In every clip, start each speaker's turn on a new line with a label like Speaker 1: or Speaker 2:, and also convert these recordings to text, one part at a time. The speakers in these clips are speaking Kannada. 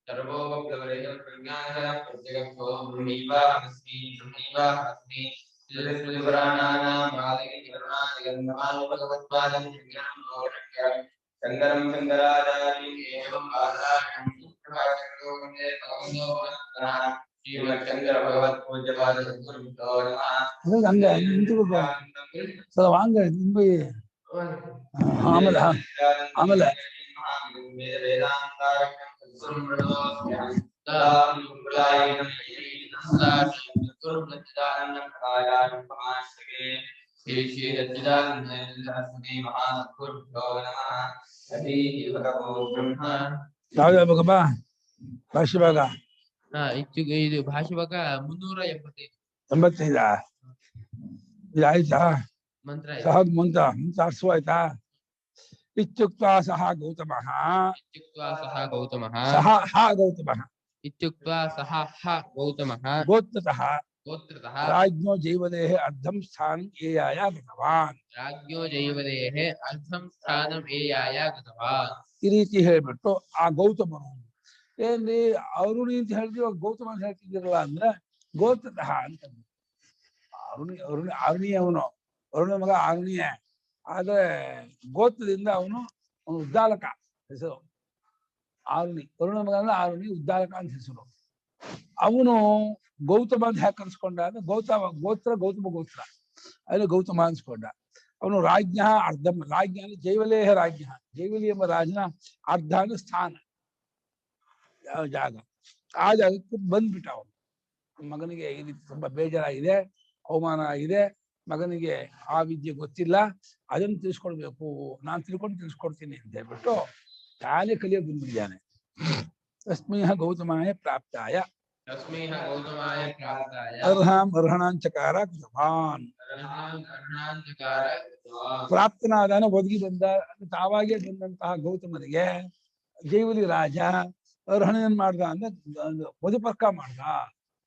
Speaker 1: सर्वोपप्लवरेयं प्रज्ञानः प्रत्यगतो ब्रह्मैवाहमस्मि ब्रह्मैवाहमस्मि पुराणानां आदिकरणादिगन्धमान् भगवत्पादं शङ्करं लोकशङ्करं शङ्करं शङ्कराचार्यम् एवं आचार्यं प्रभाकरो वन्दे भगवतो पुनः श्रीमच्छङ्कर भगवत्पूज्यपाद सद्गुरुभ्यो नमः
Speaker 2: ಹಂಗೆ ನಿಂತು ಸಲ ವಾಂಗ ನಿಂಬಿ ಆಮೇಲೆ ಆಮೇಲೆ ಯಾವ್ದು ಹೇಳ್ಬೇಕಪ್ಪ ಭಾಷೆ ಭಾಗ
Speaker 1: ಇದು ಭಾಷೆ ಭಾಗ 385
Speaker 2: 85 ಇದು ಆಯ್ತಾ
Speaker 1: ಮಂತ್ರ
Speaker 2: ಸಹ ಮುಂತ ಮುಂತಾರ್ಸು ಆಯ್ತಾ ಇತ್ಯುಕ್ತ ಸಹ ಗೌತಮಃ
Speaker 1: ಸಹ ಗೌತಮಃ
Speaker 2: ಸಹ ಹ ಗೌತಮಃ
Speaker 1: ಇತ್ಯುಕ್ತ ಸಹ ಹ ಗೌತಮಃ
Speaker 2: ಗೋತ್ರತಃ
Speaker 1: ಗೋತ್ರತಃ
Speaker 2: ರಾಜ್ಞೋ ಜೈವದೇಹ ಅರ್ಧಂ ಸ್ಥಾನಂ ಏಯಾಯ ಗತವಾನ್
Speaker 1: ರಾಜ್ಞೋ ಜೈವದೇಹ ಅರ್ಧಂ ಸ್ಥಾನಂ ಏಯಾಯ ಗತವಾನ್.
Speaker 2: ಈ ರೀತಿ ಹೇಳ್ಬಿಟ್ಟು ಆ ಗೌತಮನು ಏನ್ರಿ ಅರುಣಿ ಅಂತ ಹೇಳ್ತೀವಿ ಗೌತಮ ಅಂತ ಹೇಳ್ತಿದ್ದೀರಲ್ಲ ಅಂದ್ರೆ ಗೋತ್ರತಃ ಅಂತ ಅರುಣಿ ಅವನು ಅರುಣ ಮಗ ಅರುಣಿಯ ಆದ್ರೆ ಗೋತ್ರದಿಂದ ಅವನು ಉದ್ದಾಲಕ ಹೆಸರು ಆರುಣಿ ಅರುಣ ಮಗ ಅಂದ್ರೆ ಆರುಣಿ ಉದ್ದಾಲಕ ಅಂತ ಹೆಸರು. ಅವನು ಗೌತಮ ಅಂತ ಹ್ಯಾಕೆ ಕನ್ಸ್ಕೊಂಡ ಅಂದ್ರೆ ಗೋತ್ರ ಗೌತಮ ಗೋತ್ರ ಅಲ್ಲಿ ಗೌತಮ ಅನ್ಸ್ಕೊಂಡ. ಅವನು ರಾಜ್ಞ ಅರ್ಧಂ ರಾಜ್ಞ ಅಂದ್ರೆ ಜೈವಲೇಹ ರಾಜ್ಞ ಜೈವಲಿ ಎಂಬ ರಾಜನ ಅರ್ಧ ಅಂದ್ರೆ ಸ್ಥಾನ ಯಾವ ಜಾಗ ಆ ಜಾಗಕ್ಕೆ ಬಂದ್ಬಿಟ್ಟ ಅವನು. ಮಗನಿಗೆ ಈ ರೀತಿ ತುಂಬಾ ಬೇಜಾರಾಗಿದೆ, ಅವಮಾನ ಆಗಿದೆ, ಮಗನಿಗೆ ಆ ವಿದ್ಯೆ ಗೊತ್ತಿಲ್ಲ, ಅದನ್ನು ತಿಳಿಸ್ಕೊಡ್ಬೇಕು, ನಾನು ತಿಳ್ಕೊಂಡು ತಿಳಿಸ್ಕೊಡ್ತೀನಿ ಅಂತ ಹೇಳ್ಬಿಟ್ಟು ತಾನೇ ಕಲಿಯೋಕೆ ಬಂದ್ಬಿಟ್ಟಿದ್ದಾನೆ. ತಸ್ಮೈಹ ಗೌತಮಾಯ ಪ್ರಾಪ್ತಾಯ ಅರ್ಹಾಂ ಅರ್ಹಣಾಂಚಕಾರ ಕೃತವಾನ್. ಪ್ರಾಪ್ತನಾದಾನ ಒದಗಿ ಬಂದ ತಾವಾಗೇ ಬಂದಂತಹ ಗೌತಮನಿಗೆ ಜೈವಲಿ ರಾಜ ಅರ್ಹಣನ್ ಮಾಡ್ದ ಅಂದ್ರೆ ಮಧುಪರ್ಕ ಮಾಡ್ದ,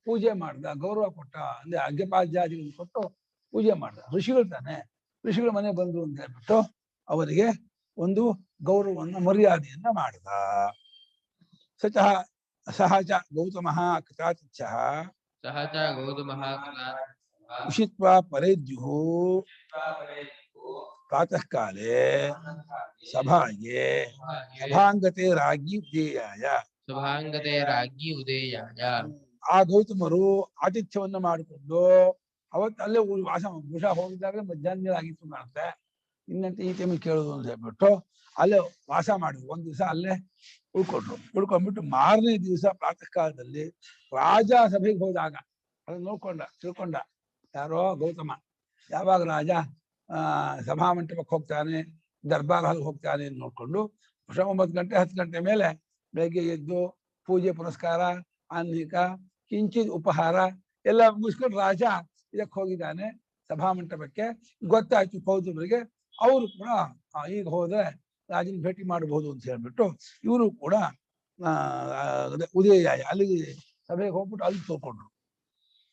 Speaker 2: ಪೂಜೆ ಮಾಡ್ದ, ಗೌರವ ಕೊಟ್ಟ, ಅಂದ್ರೆ ಅರ್ಘ್ಯಪಾದ್ಯಾದಿಗಳನ್ನು ಕೊಟ್ಟು ಪೂಜೆ ಮಾಡ್ದ. ಋಷಿಗಳು ತಾನೆ, ಋಷಿಗಳ ಮನೆ ಬಂದ್ರು ಅಂತ ಹೇಳ್ಬಿಟ್ಟು ಅವರಿಗೆ ಒಂದು ಗೌರವವನ್ನು ಮರ್ಯಾದೆಯನ್ನ ಮಾಡ್ದ. ಸಚ ಸಹಜ ಗೌತಮಃ ಕೃತಾತಿಥ್ಯಃ
Speaker 1: ಸಹಜ ಗೌತಮಃ
Speaker 2: ಉಷಿತ್ವಾ ಪರೇದ್ಯುಃ ಪ್ರಾತಃ ಕಾಲೇ ಸಭಾಯೇ ಸಭಾಂಗತೆ ರಾಜ್ಞಿ ಉದೇಯಾಯ.
Speaker 1: ಸಭಾಂಗತೆ ರಾಜ್ಞಿ ಉದೇಯಾಯ.
Speaker 2: ಆ ಗೌತಮರು ಆತಿಥ್ಯವನ್ನ ಮಾಡಿಕೊಂಡು ಅವತ್ತು ಅಲ್ಲೇ ಉಷ ಹೋಗಿದ್ದಾಗ ಮಧ್ಯಾಹ್ನ ಮೇಲೆ ಆಗಿತ್ತು ಕಾಣುತ್ತೆ. ಇನ್ನಂತೆ ಈ ಟೈಮಿಗೆ ಕೇಳೋದು ಅಂತ ಹೇಳ್ಬಿಟ್ಟು ಅಲ್ಲೇ ವಾಸ ಮಾಡಿದ್ರು. ಒಂದ್ ದಿವಸ ಅಲ್ಲೇ ಉಳ್ಕೊಂಡ್ಬಿಟ್ಟು ಮಾರನೇ ದಿವಸ ಪ್ರಾತಃ ಕಾಲದಲ್ಲಿ ರಾಜ ಸಭೆಗೆ ಹೋದಾಗ ಅದನ್ನ ತಿಳ್ಕೊಂಡ ಯಾರೋ ಗೌತಮ. ಯಾವಾಗ ರಾಜ ಸಭಾ ಮಂಟಪಕ್ಕೆ ಹೋಗ್ತಾನೆ, ದರ್ಬಾರ್ ಹಾಲ್ಗೆ ಹೋಗ್ತಾನೆ ಅಂತ ನೋಡ್ಕೊಂಡು 9 ಗಂಟೆ 10 ಗಂಟೆ ಮೇಲೆ ಬೆಳಗ್ಗೆ ಎದ್ದು ಪೂಜೆ ಪುನಸ್ಕಾರ ಆನ್ಹಿಕ ಕಿಂಚಿತ್ ಉಪಹಾರ ಎಲ್ಲ ಮುಗಿಸ್ಕೊಂಡು ರಾಜ ಇದಕ್ಕೆ ಹೋಗಿದ್ದಾನೆ ಸಭಾ ಮಂಟಪಕ್ಕೆ. ಗೊತ್ತಾಯ್ತು ಕೌತುಕರಿಗೆ. ಅವರು ಕೂಡ ಈಗ ಹೋದ್ರೆ ರಾಜನ ಭೇಟಿ ಮಾಡಬಹುದು ಅಂತ ಹೇಳ್ಬಿಟ್ಟು ಇವರು ಕೂಡ ಉದಯ ಅಲ್ಲಿಗೆ ಸಭೆಗೆ ಹೋಗ್ಬಿಟ್ಟು ಅಲ್ಲಿ ತೋರ್ಕೊಂಡ್ರು.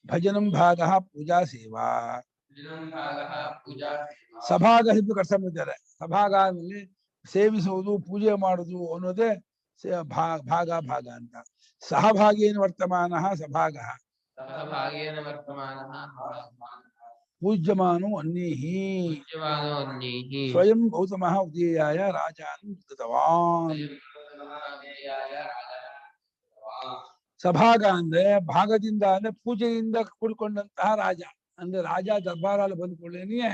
Speaker 2: ಭಜನಂ ಭಾಗ ಪೂಜಾ ಸೇವಾ ಸಭಾಗ ಹಿದ್ದು ಕರ್ಸಂಬಿದ್ದಾರೆ. ಸಭಾಗಾದಲ್ಲಿ ಸೇವಿಸುವುದು ಪೂಜೆ ಮಾಡುವುದು ಅನ್ನೋದೇ ಭಾಗ ಅಂತ. ಸಹಭಾಗೇನ ವರ್ತಮಾನ ಸಭಾಗ ಪೂಜ್ಯಮಾನೋ ಅನ್ಯೈಹಿ ಸ್ವಯಂ ಗೌತಮಃ ಉದಯಾಯ ರಾಜಾನ್ ಕೃತವಾನ್. ಸಭಾಗ ಅಂದ್ರೆ ಭಾಗದಿಂದ ಅಂದ್ರೆ ಪೂಜೆಯಿಂದ ಕೂಡಿಕೊಂಡಂತಹ ರಾಜ. ಅಂದ್ರೆ ರಾಜ ದರ್ಬಾರಲ್ಲಿ ಬಂದ್ಕೊಳ್ಳೇನಿಯೇ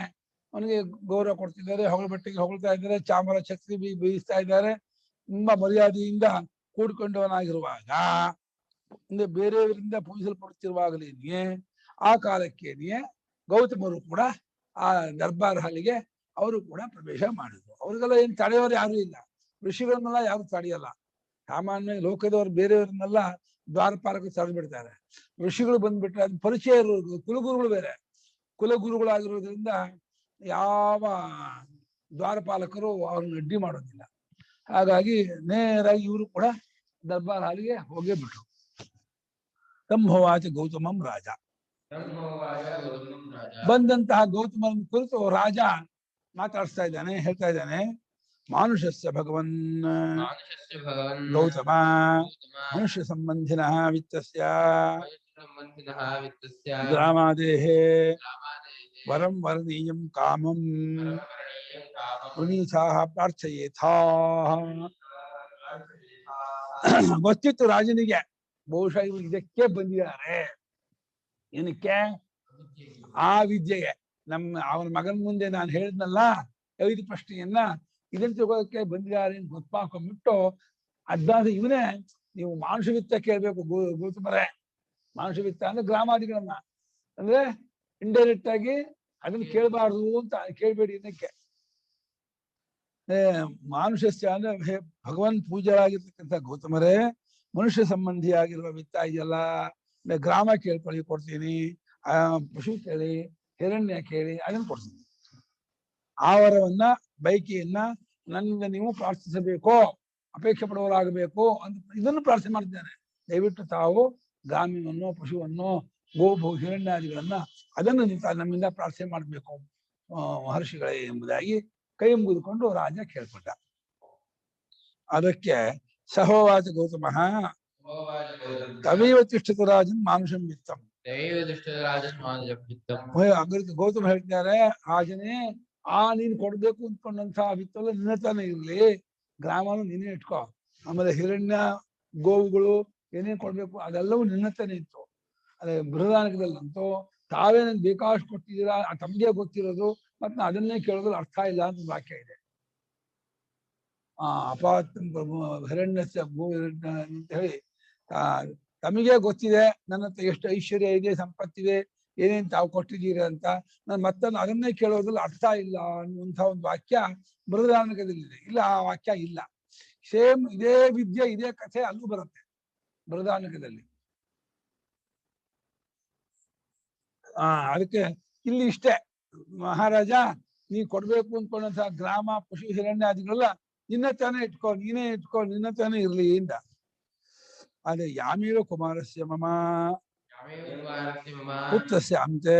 Speaker 2: ಅವನಿಗೆ ಗೌರವ ಕೊಡ್ತಿದ್ದಾರೆ, ಹೊಗಳಬಟ್ಟಿಗೆ ಹೊಗಳ್ತಾ ಇದ್ದಾರೆ, ಚಾಮರ ಛತ್ರಿ ಬೇಯಿಸ್ತಾ ಇದ್ದಾರೆ. ತುಂಬಾ ಮರ್ಯಾದೆಯಿಂದ ಕೂಡ್ಕೊಂಡವನಾಗಿರುವಾಗ ಅಂದ್ರೆ ಬೇರೆಯವರಿಂದ ಪೂಜಿಸಲ್ಪಡುತ್ತಿರುವಾಗಲೇನಿಯೇ ಆ ಕಾಲಕ್ಕೇನಿಯೇ ಗೌತಮರು ಕೂಡ ಆ ದರ್ಬಾರ್ ಹಾಲಿಗೆ ಅವರು ಕೂಡ ಪ್ರವೇಶ ಮಾಡಿದ್ರು. ಅವ್ರಿಗೆಲ್ಲ ಏನ್ ತಡೆಯೋರು ಯಾರು ಇಲ್ಲ, ಋಷಿಗಳನ್ನೆಲ್ಲ ಯಾರು ತಡೆಯಲ್ಲ. ಸಾಮಾನ್ಯ ಲೋಕದವರು ಬೇರೆಯವ್ರನ್ನೆಲ್ಲ ದ್ವಾರಪಾಲಕ ತಡೆದು ಬಿಡ್ತಾರೆ. ಋಷಿಗಳು ಬಂದ್ಬಿಟ್ರೆ ಅದು ಪರಿಚಯ ಇರೋದು. ಕುಲಗುರುಗಳು ಬೇರೆ, ಕುಲಗುರುಗಳಾಗಿರೋದ್ರಿಂದ ಯಾವ ದ್ವಾರಪಾಲಕರು ಅವ್ರನ್ನ ಅಡ್ಡಿ ಮಾಡೋದಿಲ್ಲ. ಹಾಗಾಗಿ ನೇರಾಗಿ ಇವರು ಕೂಡ ದರ್ಬಾರ್ ಹಾಲಿಗೆ ಹೋಗೇ ಬಿಟ್ರು. ಸಂಭವಾಚ ಗೌತಮಂ ರಾಜ. ಬಂದಂತಹ ಗೌತಮನ ಕುರಿತು ರಾಜ ಮಾತಾಡಿಸ್ತಾ ಇದ್ದಾನೆ, ಹೇಳ್ತಾ ಇದ್ದಾನೆ. ಮಾನುಷಸ್ಯ ಭಗವನ್
Speaker 1: ಮಾನುಷಸ್ಯ ಭಗವನ್
Speaker 2: ಗೌತಮ
Speaker 1: ಗೌತಮ
Speaker 2: ಮನುಷ್ಯ ಸಂಬಂಧಿನಃ ವಿತ್ತಸ್ಯ
Speaker 1: ಸಂಬಂಧಿನಃ ವಿತ್ತಸ್ಯ
Speaker 2: ಗ್ರಾಮಾದೇಃ
Speaker 1: ಗ್ರಾಮಾದೇಃ
Speaker 2: ವರಂ ವರಣೀಯಂ ಕಾಮಂ
Speaker 1: ಪರಮಕರಣೀಯಂ ಕಾಮಂ
Speaker 2: ವೃಣೀತಾಃ ಪ್ರಾರ್ಥಯೇಥಾಃ. ಗೊತ್ತಿತ್ತು ರಾಜನಿಗೆ, ಬಹುಶಃ ಇವರು ಇದಕ್ಕೆ ಬಂದಿದ್ದಾರೆ. ಏನಕ್ಕೆ? ಆ ವಿದ್ಯೆಗೆ. ಅವನ ಮಗನ ಮುಂದೆ ನಾನು ಹೇಳಿದ್ನಲ್ಲ 5 ಪ್ರಶ್ನೆಯನ್ನ, ಇದನ್ನು ತಗೋದಕ್ಕೆ ಬಂದಿದ್ದಾರೆ ಅಂತ ಗೊತ್ತಾಕೊಂಡ್ಬಿಟ್ಟು ಅದಾದ ಇವನೇ ನೀವು ಮಾನುಷವಿತ್ತ ಕೇಳ್ಬೇಕು. ಗೌತಮರೇ, ಮಾನುಷವಿತ್ತ ಅಂದ್ರೆ ಗ್ರಾಮಾದಿಗಳನ್ನ, ಅಂದ್ರೆ ಇಂಡೈರೆಕ್ಟ್ ಆಗಿ ಅದನ್ನ ಕೇಳಬಾರ್ದು ಅಂತ ಕೇಳ್ಬೇಡಿ. ಇದಕ್ಕೆ ಮಾನುಷಸ್ಯ ಅಂದ್ರೆ ಭಗವನ್ ಪೂಜೆಯಾಗಿರ್ತಕ್ಕಂಥ ಗೌತಮರೇ, ಮನುಷ್ಯ ಸಂಬಂಧಿಯಾಗಿರುವ ವಿತ್ತ ಇದೆಯಲ್ಲ, ಗ್ರಾಮ ಕೇಳ್ಕೊಳ್ಳಿ ಕೊಡ್ತೀನಿ, ಪಶು ಕೇಳಿ, ಹಿರಣ್ಯ ಕೇಳಿ, ಅದನ್ನು ಕೊಡ್ತೀನಿ. ಆ ವರವನ್ನ ಬೈಕಿಯನ್ನ ನನ್ನಿಂದ ನೀವು ಪ್ರಾರ್ಥಿಸಬೇಕು, ಅಪೇಕ್ಷೆ ಪಡುವವರಾಗಬೇಕು ಅಂತ ಇದನ್ನು ಪ್ರಾರ್ಥನೆ ಮಾಡ್ತಿದ್ದಾನೆ. ದಯವಿಟ್ಟು ತಾವು ಗ್ರಾಮ್ಯವನ್ನು, ಪಶುವನ್ನು, ಗೋಭೂ ಹಿರಣ್ಯಾದಿಗಳನ್ನ ಅದನ್ನು ನಮ್ಮಿಂದ ಪ್ರಾರ್ಥನೆ ಮಾಡಬೇಕು ಮಹರ್ಷಿಗಳೇ ಎಂಬುದಾಗಿ ಕೈ ಮುಗಿದುಕೊಂಡು ರಾಜ ಕೇಳ್ಕೊಂಡ. ಅದಕ್ಕೆ ಸಹೋವಾಚ ಗೌತಮ ತವೈವ ತಿಷ್ಠತು ರಾಜನ್ ಮಾನುಷಂ ವಿತ್ತಂ. ಗೌತಮ ಹೇಳ್ತಾರೆ, ರಾಜನೇ, ನೀನ್ ಕೊಡ್ಬೇಕು ಅಂದ್ಕೊಂಡಂತ ವಿತ್ತಲ್ಲ ನಿನ್ನ ತಾನೇ ಇರ್ಲಿ, ಗ್ರಾಮನು ನೀನೇ ಇಟ್ಕೋ, ಆಮೇಲೆ ಹಿರಣ್ಯ ಗೋವುಗಳು ಏನೇನ್ ಕೊಡ್ಬೇಕು ಅದೆಲ್ಲವೂ ನಿನ್ನ ತಾನೇ ಇತ್ತು. ಅದೇ ಬೃಹದಾನಕದಲ್ಲಂತೂ ತಾವೇ ನನ್ಗೆ ಬೇಕಾಷ್ಟು ಕೊಟ್ಟಿದ್ದೀರಾ, ತಮಗೆ ಗೊತ್ತಿರೋದು, ಮತ್ತೆ ಅದನ್ನೇ ಕೇಳೋದ್ರಲ್ಲಿ ಅರ್ಥ ಇಲ್ಲ ಅಂತ ವಾಕ್ಯ ಇದೆ. ಅಪಾತ್ ಹಿರಣ್ಯಸ್ಯ ಭೂ ಅಂತ ಹೇಳಿ ತಮಗೆ ಗೊತ್ತಿದೆ ನನ್ನ ಹತ್ರ ಎಷ್ಟು ಐಶ್ವರ್ಯ ಇದೆ, ಸಂಪತ್ತಿದೆ, ಏನೇನ್ ತಾವು ಕೊಟ್ಟಿದ್ದೀರಿ ಅಂತ, ನಾನು ಮತ್ತೊಂದು ಅದನ್ನೇ ಕೇಳೋದ್ರಲ್ಲಿ ಅರ್ಥ ಇಲ್ಲ ಅನ್ನುವಂಥ ಒಂದು ವಾಕ್ಯ ಬೃಹದಾರಣ್ಯಕದಲ್ಲಿದೆ. ಇಲ್ಲ, ಆ ವಾಕ್ಯ ಇಲ್ಲ. ಸೇಮ್ ಇದೇ ವಿದ್ಯೆ, ಇದೇ ಕಥೆ ಅಲ್ಲೂ ಬರುತ್ತೆ ಬೃಹದಾರಣ್ಯಕದಲ್ಲಿ. ಅದಕ್ಕೆ ಇಲ್ಲಿ ಇಷ್ಟೇ, ಮಹಾರಾಜ ನೀ ಕೊಡ್ಬೇಕು ಅಂದ್ಕೊಂಡಂತ ಗ್ರಾಮ, ಪಶು, ಹಿರಣ್ಯಾದಿಗಳೆಲ್ಲ ನಿನ್ನ ತಾನೇ ಇಟ್ಕೋ, ನೀನೇ ಇಟ್ಕೋ, ನಿನ್ನ ತಾನೇ ಇರ್ಲಿ ಇಂದ. ಅದೇ ಯಾಮೇವ ಕುಮಾರಸ್ಯ ಮಮ ಪುತ್ರಸ್ಯ ಅಂತೆ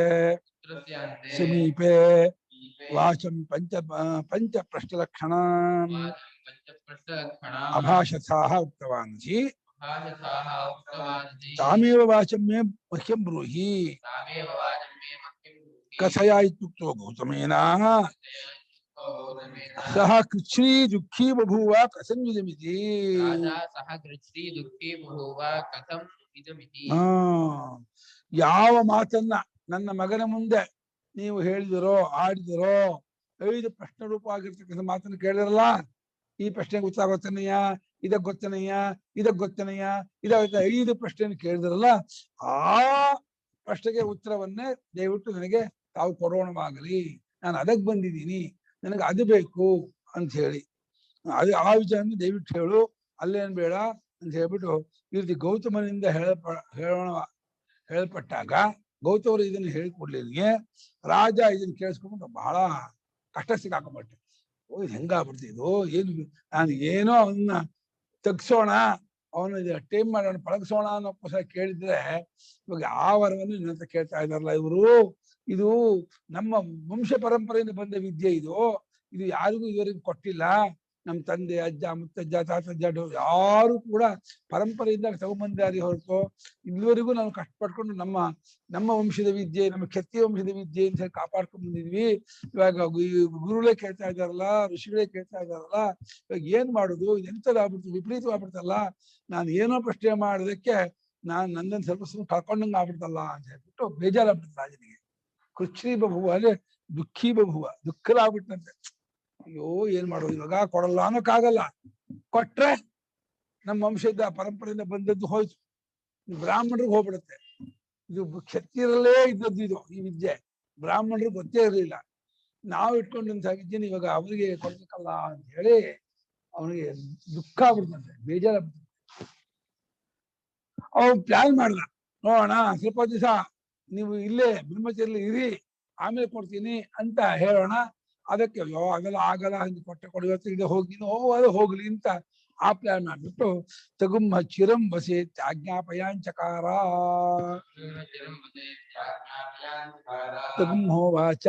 Speaker 2: ಸಮೀಪೆ ವಾಚಂ ಪಂಚ ಪ್ರಶ್ನಲಕ್ಷಣ ಅಭಾಷಥಾಃ ಉಕ್ತವಾನ್ಸಿ ತಾಮೇವ ವಾಚಂ ಮೇ ಮಹ್ಯಂ ಬ್ರೂಹಿ ಕಥಯಾ ಇತ್ಯುಕ್ತೋ ಗೌತಮೇನ ಸಹ ಕೃಚ್ಛ್ರೀ ದುಃಖೀ ಬಭೂವ ಕಥಂ ಇದಮಿತಿ. ಯಾವ ಮಾತನ್ನ ನನ್ನ ಮಗನ ಮುಂದೆ ನೀವು ಹೇಳಿದಿರೋ, ಆಡಿದಿರೋ, 5 ಪ್ರಶ್ನೆ ರೂಪವಾಗಿರ್ತಕ್ಕಂಥ ಮಾತನ್ನು ಕೇಳಿರಲ್ಲ, ಈ ಪ್ರಶ್ನೆಗೆ ಉತ್ತರ ಗೊತ್ತನೆಯ, ಇದಕ್ ಗೊತ್ತನೆಯ, ಇದಕ್ ಗೊತ್ತನೆಯ, 5 ಪ್ರಶ್ನೆಯನ್ನು ಕೇಳಿದಿರಲ್ಲ, ಆ ಪ್ರಶ್ನೆಗೆ ಉತ್ತರವನ್ನೇ ದಯವಿಟ್ಟು ನನಗೆ ತಾವು ಕೊಡೋಣವಾಗಲಿ, ನಾನು ಅದಕ್ಕೆ ಬಂದಿದ್ದೀನಿ, ನನಗೆ ಅದು ಬೇಕು ಅಂತ ಹೇಳಿ, ಅದು ಆ ವಿಚಾರವನ್ನು ದಯವಿಟ್ಟು ಹೇಳು, ಅಲ್ಲೇನ್ ಬೇಡ ಅಂತ ಹೇಳ್ಬಿಟ್ಟು ಈ ರೀತಿ ಗೌತಮನಿಂದ ಹೇಳಲ್ಪಟ್ಟಾಗ ಗೌತಮರು ಇದನ್ನು ಹೇಳಿಕೊಡ್ಲಿಕ್ಕೆ ರಾಜ ಇದನ್ನು ಕೇಳಿಸ್ಕೊಂಡು ಬಹಳ ಕಷ್ಟ ಸಿಕ್ಕಾಕೊಂಡ್ಬಿಟ್ಟೆ. ಇದು ಹೆಂಗಾಗ್ಬಿಡ್ತಿದ್ದು, ನಾನು ಏನೋ ಅವನ್ನ ತಗ್ಸೋಣ, ಅವನ ಟೈಮ್ ಮಾಡೋಣ, ಪಳಗಿಸೋಣ ಅನ್ನೋಕ್ಕೋಸ್ಕರ ಕೇಳಿದ್ರೆ, ಇವಾಗ ಆ ವರವನ್ನು ನಿನ್ನ ಹತ್ರ ಕೇಳ್ತಾ ಇದಾರಲ್ಲ ಇವರು, ಇದು ನಮ್ಮ ವಂಶ ಪರಂಪರೆಯಿಂದ ಬಂದ ವಿದ್ಯೆ, ಇದು ಯಾರಿಗೂ ಇವರಿಗೆ ಕೊಟ್ಟಿಲ್ಲ. ನಮ್ಮ ತಂದೆ, ಅಜ್ಜ, ಮುತ್ತಜ್ಜ, ತಾತಜ್ಜ ಯಾರು ಕೂಡ ಪರಂಪರೆಯಿಂದ ತಗೊಂಬಂದಾರಿ ಹೊರತು ಇಲ್ಲಿವರೆಗೂ ನಾವು ಕಷ್ಟಪಟ್ಕೊಂಡು ನಮ್ಮ ವಂಶದ ವಿದ್ಯೆ, ನಮ್ಮ ಕ್ಷತ್ರಿಯ ವಂಶದ ವಿದ್ಯೆ ಅಂತ ಹೇಳಿ ಕಾಪಾಡ್ಕೊಂಡು ಬಂದಿದ್ವಿ. ಇವಾಗ ಗುರುಗಳೇ ಕೇಳ್ತಾ ಇದ್ದಾರಲ್ಲ, ಋಷಿಗಳೇ ಕೇಳ್ತಾ ಇದ್ದಾರಲ್ಲ, ಇವಾಗ ಏನ್ ಮಾಡುದು, ಎಂತದಾಗ್ಬಿಡ್ತು, ವಿಪರೀತವಾಗ್ಬಿಡ್ತಲ್ಲ, ನಾನು ಏನೋ ಪ್ರಶ್ನೆ ಮಾಡೋದಕ್ಕೆ ನನ್ನನ್ನು ಸ್ವಲ್ಪ ಕಳ್ಕೊಂಡಂಗೆ ಆಗ್ಬಿಡ್ತಲ್ಲ ಅಂತ ಹೇಳ್ಬಿಟ್ಟು ಬೇಜಾರಾಗ್ಬಿಡ್ತು ರಾಜನಿಗೆ. ಕೃಚ್ಛ್ರೀ ಬಭುವ ಅಂದ್ರೆ ದುಃಖೀ ಬಭುವ, ದುಃಖದಾಗ್ಬಿಟ್ಟಂತೆ. ಅಯ್ಯೋ ಏನ್ ಮಾಡೋದು, ಇವಾಗ ಕೊಡಲ್ಲ ಅನ್ನೋಕ್ಕಾಗಲ್ಲ, ಕೊಟ್ರೆ ನಮ್ಮ ವಂಶದ ಪರಂಪರೆಯಿಂದ ಬಂದದ್ದು ಹೋಯ್ತು, ಬ್ರಾಹ್ಮಣರಿಗೆ ಹೋಗ್ಬಿಡುತ್ತೆ. ಇದು ಕ್ಷತ್ರಿಯರಲ್ಲೇ ಇದ್ದದ್ದು, ಈ ವಿದ್ಯೆ ಬ್ರಾಹ್ಮಣರಿಗೆ ಗೊತ್ತೇ ಇರಲಿಲ್ಲ. ನಾವು ಇಟ್ಕೊಂಡಂತ ವಿದ್ಯೆನ ಇವಾಗ ಅವರಿಗೆ ಕೊಡ್ಬೇಕಲ್ಲ ಅಂತ ಹೇಳಿ ಅವನಿಗೆ ದುಃಖ ಆಗ್ಬಿಡ್ತಂತೆ, ಬೇಜಾರಾಗ್ಬಿಡ್ತಂತೆ. ಅವ್ನು ಪ್ಲಾನ್ ಮಾಡ್ದ, ನೋಡೋಣ ಸ್ವಲ್ಪ ದಿವಸ ನೀವು ಇಲ್ಲೇ ಬ್ರಹ್ಮಚರ್ಯ ಇರಿ, ಆಮೇಲೆ ಕೊಡ್ತೀನಿ ಅಂತ ಹೇಳೋಣ. ಅದಕ್ಕೆ ಅದೆಲ್ಲ ಆಗಲ್ಲ, ಕೊಟ್ಟೆ ಕೊಡುವತ್ತು ಇದೆ, ಅದು ಹೋಗ್ಲಿ ಅಂತ ಆ ಪ್ಲಾನ್ ಮಾಡ್ಬಿಟ್ಟು ತಗುಮ್ಮ ಚಿರಂ ಬಸೆ ಆಜ್ಞಾಪಯಾಂಚಕಾರ ತಗುಂ ಹೋವಾಚ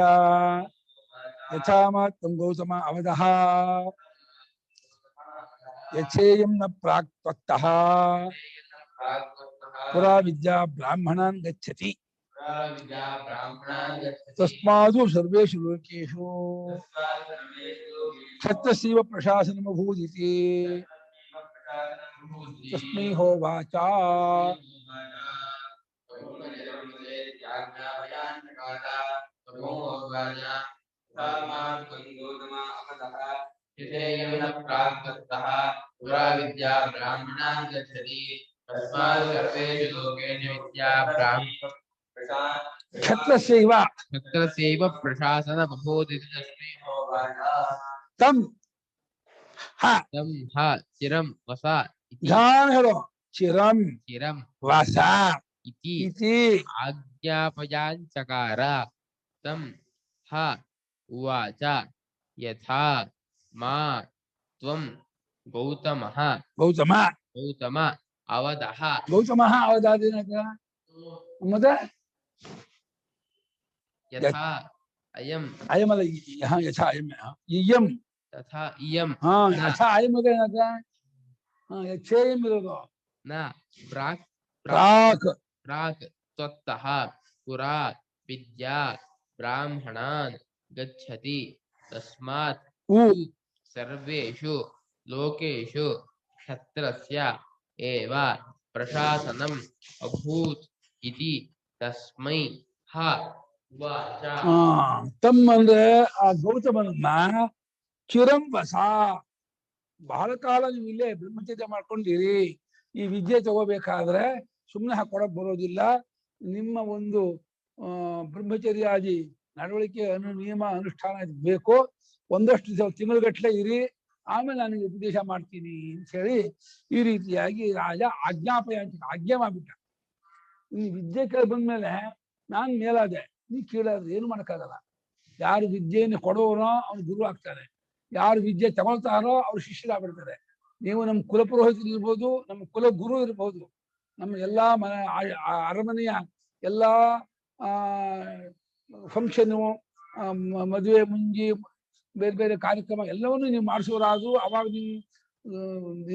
Speaker 2: ಯಥಾ ಮಾತಂ ಗೌತಮ ಅವದಃ ಯಥೇಯಂ ನ ಪ್ರಾಕ್ ತ್ವತ್ತಃ ಪುರಾ ವಿದ್ಯಾ ಬ್ರಾಹ್ಮಣಾನ್ ಗಚ್ಚತಿ ತಸ್ಮಾದು ಸರ್ವೇಷು ಲೋಕೇಶು ಕ್ಷತ್ರಸ್ಯೈವ ಪ್ರಶಾಸನಮಭೂದಿತಿ ತಸ್ಮೈ ಹೋವಾಚ. ಕ್ಷತ್ರಸ್ಯೈವ
Speaker 1: ಕ್ಷತ್ರಸ್ಯೈವ ಪ್ರಶಾಸನ ಬಭೂದಿತಿ ತಸ್ಮೈ ಹೋವಾಚ.
Speaker 2: ತಂ ಹ
Speaker 1: ತಂ ಹ ಚಿರಂ ವಸ ಇತಿ
Speaker 2: ಧ್ಯಾನ ಹೇಳೋ ಚಿರಂ
Speaker 1: ಚಿರಂ
Speaker 2: ವಾಸ
Speaker 1: ಇತಿ
Speaker 2: ಇತಿ
Speaker 1: ಆಜ್ಞಾಪಯಾಂಚಕಾರ. ತಂ ಹ ಉವಾಚ ಯಥಾ ಮಾ ತ್ವಂ ಗೌತಮಃ
Speaker 2: ಗೌತಮ
Speaker 1: ಗೌತಮ ಅವದಃ
Speaker 2: ಗೌತಮ ಅವದಾದೇನಕ ಮತ್ತೆ
Speaker 1: ಯಥಾ ಅಯಂ
Speaker 2: ಅಯಮಲ್ಲ ಯಥಾ ಅಯಂ ಇಯಂ
Speaker 1: ತಥಾ ಇಯಂ
Speaker 2: ಹಾ
Speaker 1: ನ
Speaker 2: ಯಥಾ ಅಯಂ ಅದೇನಕ ಯಥೇಯಂ ಇರೋದು
Speaker 1: ನ ಪ್ರಾಕ್
Speaker 2: ಪ್ರಾಕ್
Speaker 1: ಪ್ರಾಕ್ ತ್ವತ್ತಃ ಪುರಾ ವಿದ್ಯಾ ಬ್ರಾಹ್ಮಣಾನ್ ಗಚ್ಚತಿ ತಸ್ಮಾತ್
Speaker 2: ಉ
Speaker 1: ಸರ್ವೇಷು ಲೋಕೇಷು ಕ್ಷತ್ರಸ್ಯ ಏವ ಪ್ರಶಾಸನಂ ಅಭೂತ್ ಇತಿ ತಸ್ಮೈ ಹ ಉವಾಚ.
Speaker 2: ತಮ್ಮ ಅಂದ್ರೆ ಆ ಗೌತಮನನ್ನ ಚಿರಂ ವಸ ಬಹಳ ಕಾಲ ನೀವು ಇಲ್ಲೇ ಬ್ರಹ್ಮಚರ್ಯ ಮಾಡ್ಕೊಂಡಿರಿ. ಈ ವಿದ್ಯೆ ತಗೋಬೇಕಾದ್ರೆ ಸುಮ್ಮನೆ ಹಾಕೊಡಕ್ ಬರೋದಿಲ್ಲ. ನಿಮ್ಮ ಒಂದು ಬ್ರಹ್ಮಚರ್ಯಾದಿ ನಡವಳಿಕೆ ನಿಯಮ ಅನುಷ್ಠಾನ ಬೇಕು. ಒಂದಷ್ಟು ತಿಂಗಳುಗಟ್ಟಲೆ ಇರಿ, ಆಮೇಲೆ ನನಗೆ ಉಪದೇಶ ಮಾಡ್ತೀನಿ ಅಂತ ಹೇಳಿ ಈ ರೀತಿಯಾಗಿ ರಾಜ ಆಜ್ಞೆ ಮಾಡ್ಬಿಟ್ಟ. ಈ ವಿದ್ಯೆ ಕೇಳಿ ಬಂದ್ಮೇಲೆ ನಾನ್ ಮೇಲಾದೆ, ನೀ ಕೀಳಾದ್ರೆ ಏನು ಮಾಡಕ್ಕಾಗಲ್ಲ. ಯಾರು ವಿದ್ಯೆಯನ್ನು ಕೊಡೋನೋ ಅವ್ನು ಗುರು ಆಗ್ತಾನೆ, ಯಾರು ವಿದ್ಯೆ ತಗೊಳ್ತಾರೋ ಅವ್ರು ಶಿಷ್ಯರಾಗ್ಬಿಡ್ತಾರೆ. ನೀವು ನಮ್ಮ ಕುಲಪುರೋಹಿತರು ಇರ್ಬೋದು, ನಮ್ಮ ಕುಲ ಗುರು ಇರ್ಬೋದು, ನಮ್ಮ ಎಲ್ಲಾ ಅರಮನೆಯ ಎಲ್ಲಾ ಫಂಕ್ಷನು, ಮದುವೆ ಮುಂಜಿ ಬೇರೆ ಬೇರೆ ಕಾರ್ಯಕ್ರಮ ಎಲ್ಲವನ್ನೂ ನೀವು ಮಾಡಿಸೋರಾದ್ರು ಅವಾಗ ನೀವು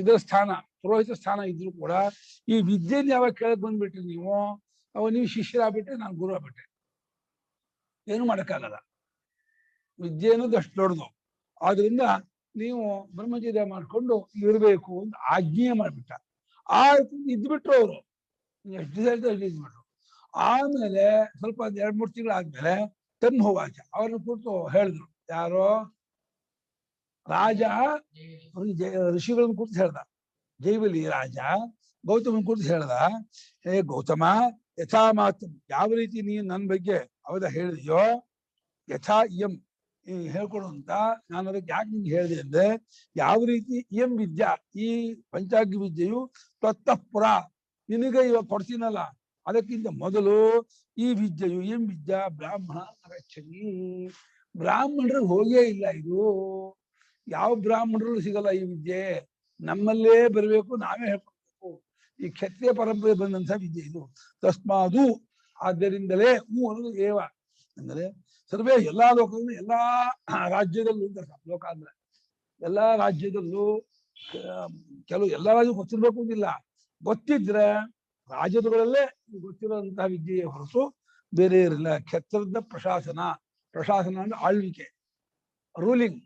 Speaker 2: ಇದರ ಸ್ಥಾನ ಪುರೋಹಿತ ಸ್ಥಾನ ಇದ್ರು ಕೂಡ ಈ ವಿದ್ಯೆಯನ್ನು ಯಾವಾಗ ಕೇಳಕ್ ಬಂದ್ಬಿಟ್ರಿ ನೀವು, ಅವಾಗ ನೀವು ಶಿಷ್ಯರಾಗ್ಬಿಟ್ರೆ ನಾನು ಗುರು ಆಗ್ಬಿಟ್ಟೆ. ಏನು ಮಾಡಕ್ಕಾಗಲ್ಲ. ವಿದ್ಯೆ ಅನ್ನೋದು ಅಷ್ಟು ದೊಡ್ಡದು. ಆದ್ರಿಂದ ನೀವು ಬ್ರಹ್ಮಚರ್ಯ ಮಾಡ್ಕೊಂಡು ಇರಬೇಕು ಅಂತ ಆಜ್ಞೆ ಮಾಡ್ಬಿಟ್ಟ. ಆ ಇದ್ಬಿಟ್ರು ಅವರು, ಎಷ್ಟು ದಿವಸ ಅಷ್ಟು ಇದ್ಬಿಟ್ರು. ಆಮೇಲೆ ಸ್ವಲ್ಪ 2-3 ತಿಂಗಳಾದ್ಮೇಲೆ ತನ್ಹೋವಾಚ ಅವ್ರನ್ನ ಕೂತು ಹೇಳಿದ್ರು. ಯಾರೋ ರಾಜ ಋಷಿಗಳನ್ನ ಕೂತು ಹೇಳ್ದ. ಜೈವಲಿ ರಾಜ ಗೌತಮನ್ ಕೂತು ಹೇಳ್ದ, ಹೇ ಗೌತಮ, ಯಥಾ ಮಾತು ಯಾವ ರೀತಿ ನೀನು ನನ್ನ ಬಗ್ಗೆ ಅವದ ಹೇಳಿದೆಯೋ ಯಥಾ ಇಯಂ ಹೇಳ್ಕೊಡು ಅಂತ ನಾನು ಅದಕ್ಕೆ ಯಾಕೆ ನಿಂಗೆ ಹೇಳಿದೆ ಅಂದ್ರೆ, ಯಾವ ರೀತಿ ಇಯಂ ವಿದ್ಯಾ ಈ ಪಂಚಾಗ್ನಿ ವಿದ್ಯೆಯು ತ್ವತ್ತಃಪುರ ನಿನಗೆ ಇವಾಗ ಕೊಡ್ತೀನಲ್ಲ ಅದಕ್ಕಿಂತ ಮೊದಲು ಈ ವಿದ್ಯೆಯು ಇಯಂ ವಿದ್ಯಾ ಬ್ರಾಹ್ಮಣ ನಗಚ್ಚನಿ, ಬ್ರಾಹ್ಮಣರು ಹೋಗೇ ಇಲ್ಲ. ಇದು ಯಾವ ಬ್ರಾಹ್ಮಣರು ಸಿಗಲ್ಲ ಈ ವಿದ್ಯೆ, ನಮ್ಮಲ್ಲೇ ಬರಬೇಕು, ನಾವೇ ಹೇಳ್ಕೊಡ್ಬೇಕು. ಈ ಕ್ಷತ್ರಿಯ ಪರಂಪರೆ ಬಂದಂತ ವಿದ್ಯೆ ಇದು. ತಸ್ಮಾದು ಆದ್ದರಿಂದಲೇ ಅನ್ನೋದು ಏವ ಅಂದರೆ ಸರ್ವೇ ಎಲ್ಲಾ ಲೋಕದಲ್ಲೂ ಎಲ್ಲಾ ರಾಜ್ಯದಲ್ಲೂ ಲೋಕ ಅಂದ್ರೆ ಎಲ್ಲಾ ರಾಜ್ಯದಲ್ಲೂ ಕೆಲವು ಎಲ್ಲಾ ರಾಜ್ಯ ಗೊತ್ತಿರ್ಬೇಕು ಅಂತಿಲ್ಲ. ಗೊತ್ತಿದ್ರೆ ರಾಜ್ಯಗಳಲ್ಲೇ ಗೊತ್ತಿರುವಂತಹ ವಿದ್ಯೆಯೇ ಹೊರತು ಬೇರೆ ಇರಲಿಲ್ಲ. ಕ್ಷತ್ರದ ಪ್ರಶಾಸನ ಅಂದ್ರೆ ಆಳ್ವಿಕೆ, ರೂಲಿಂಗ್.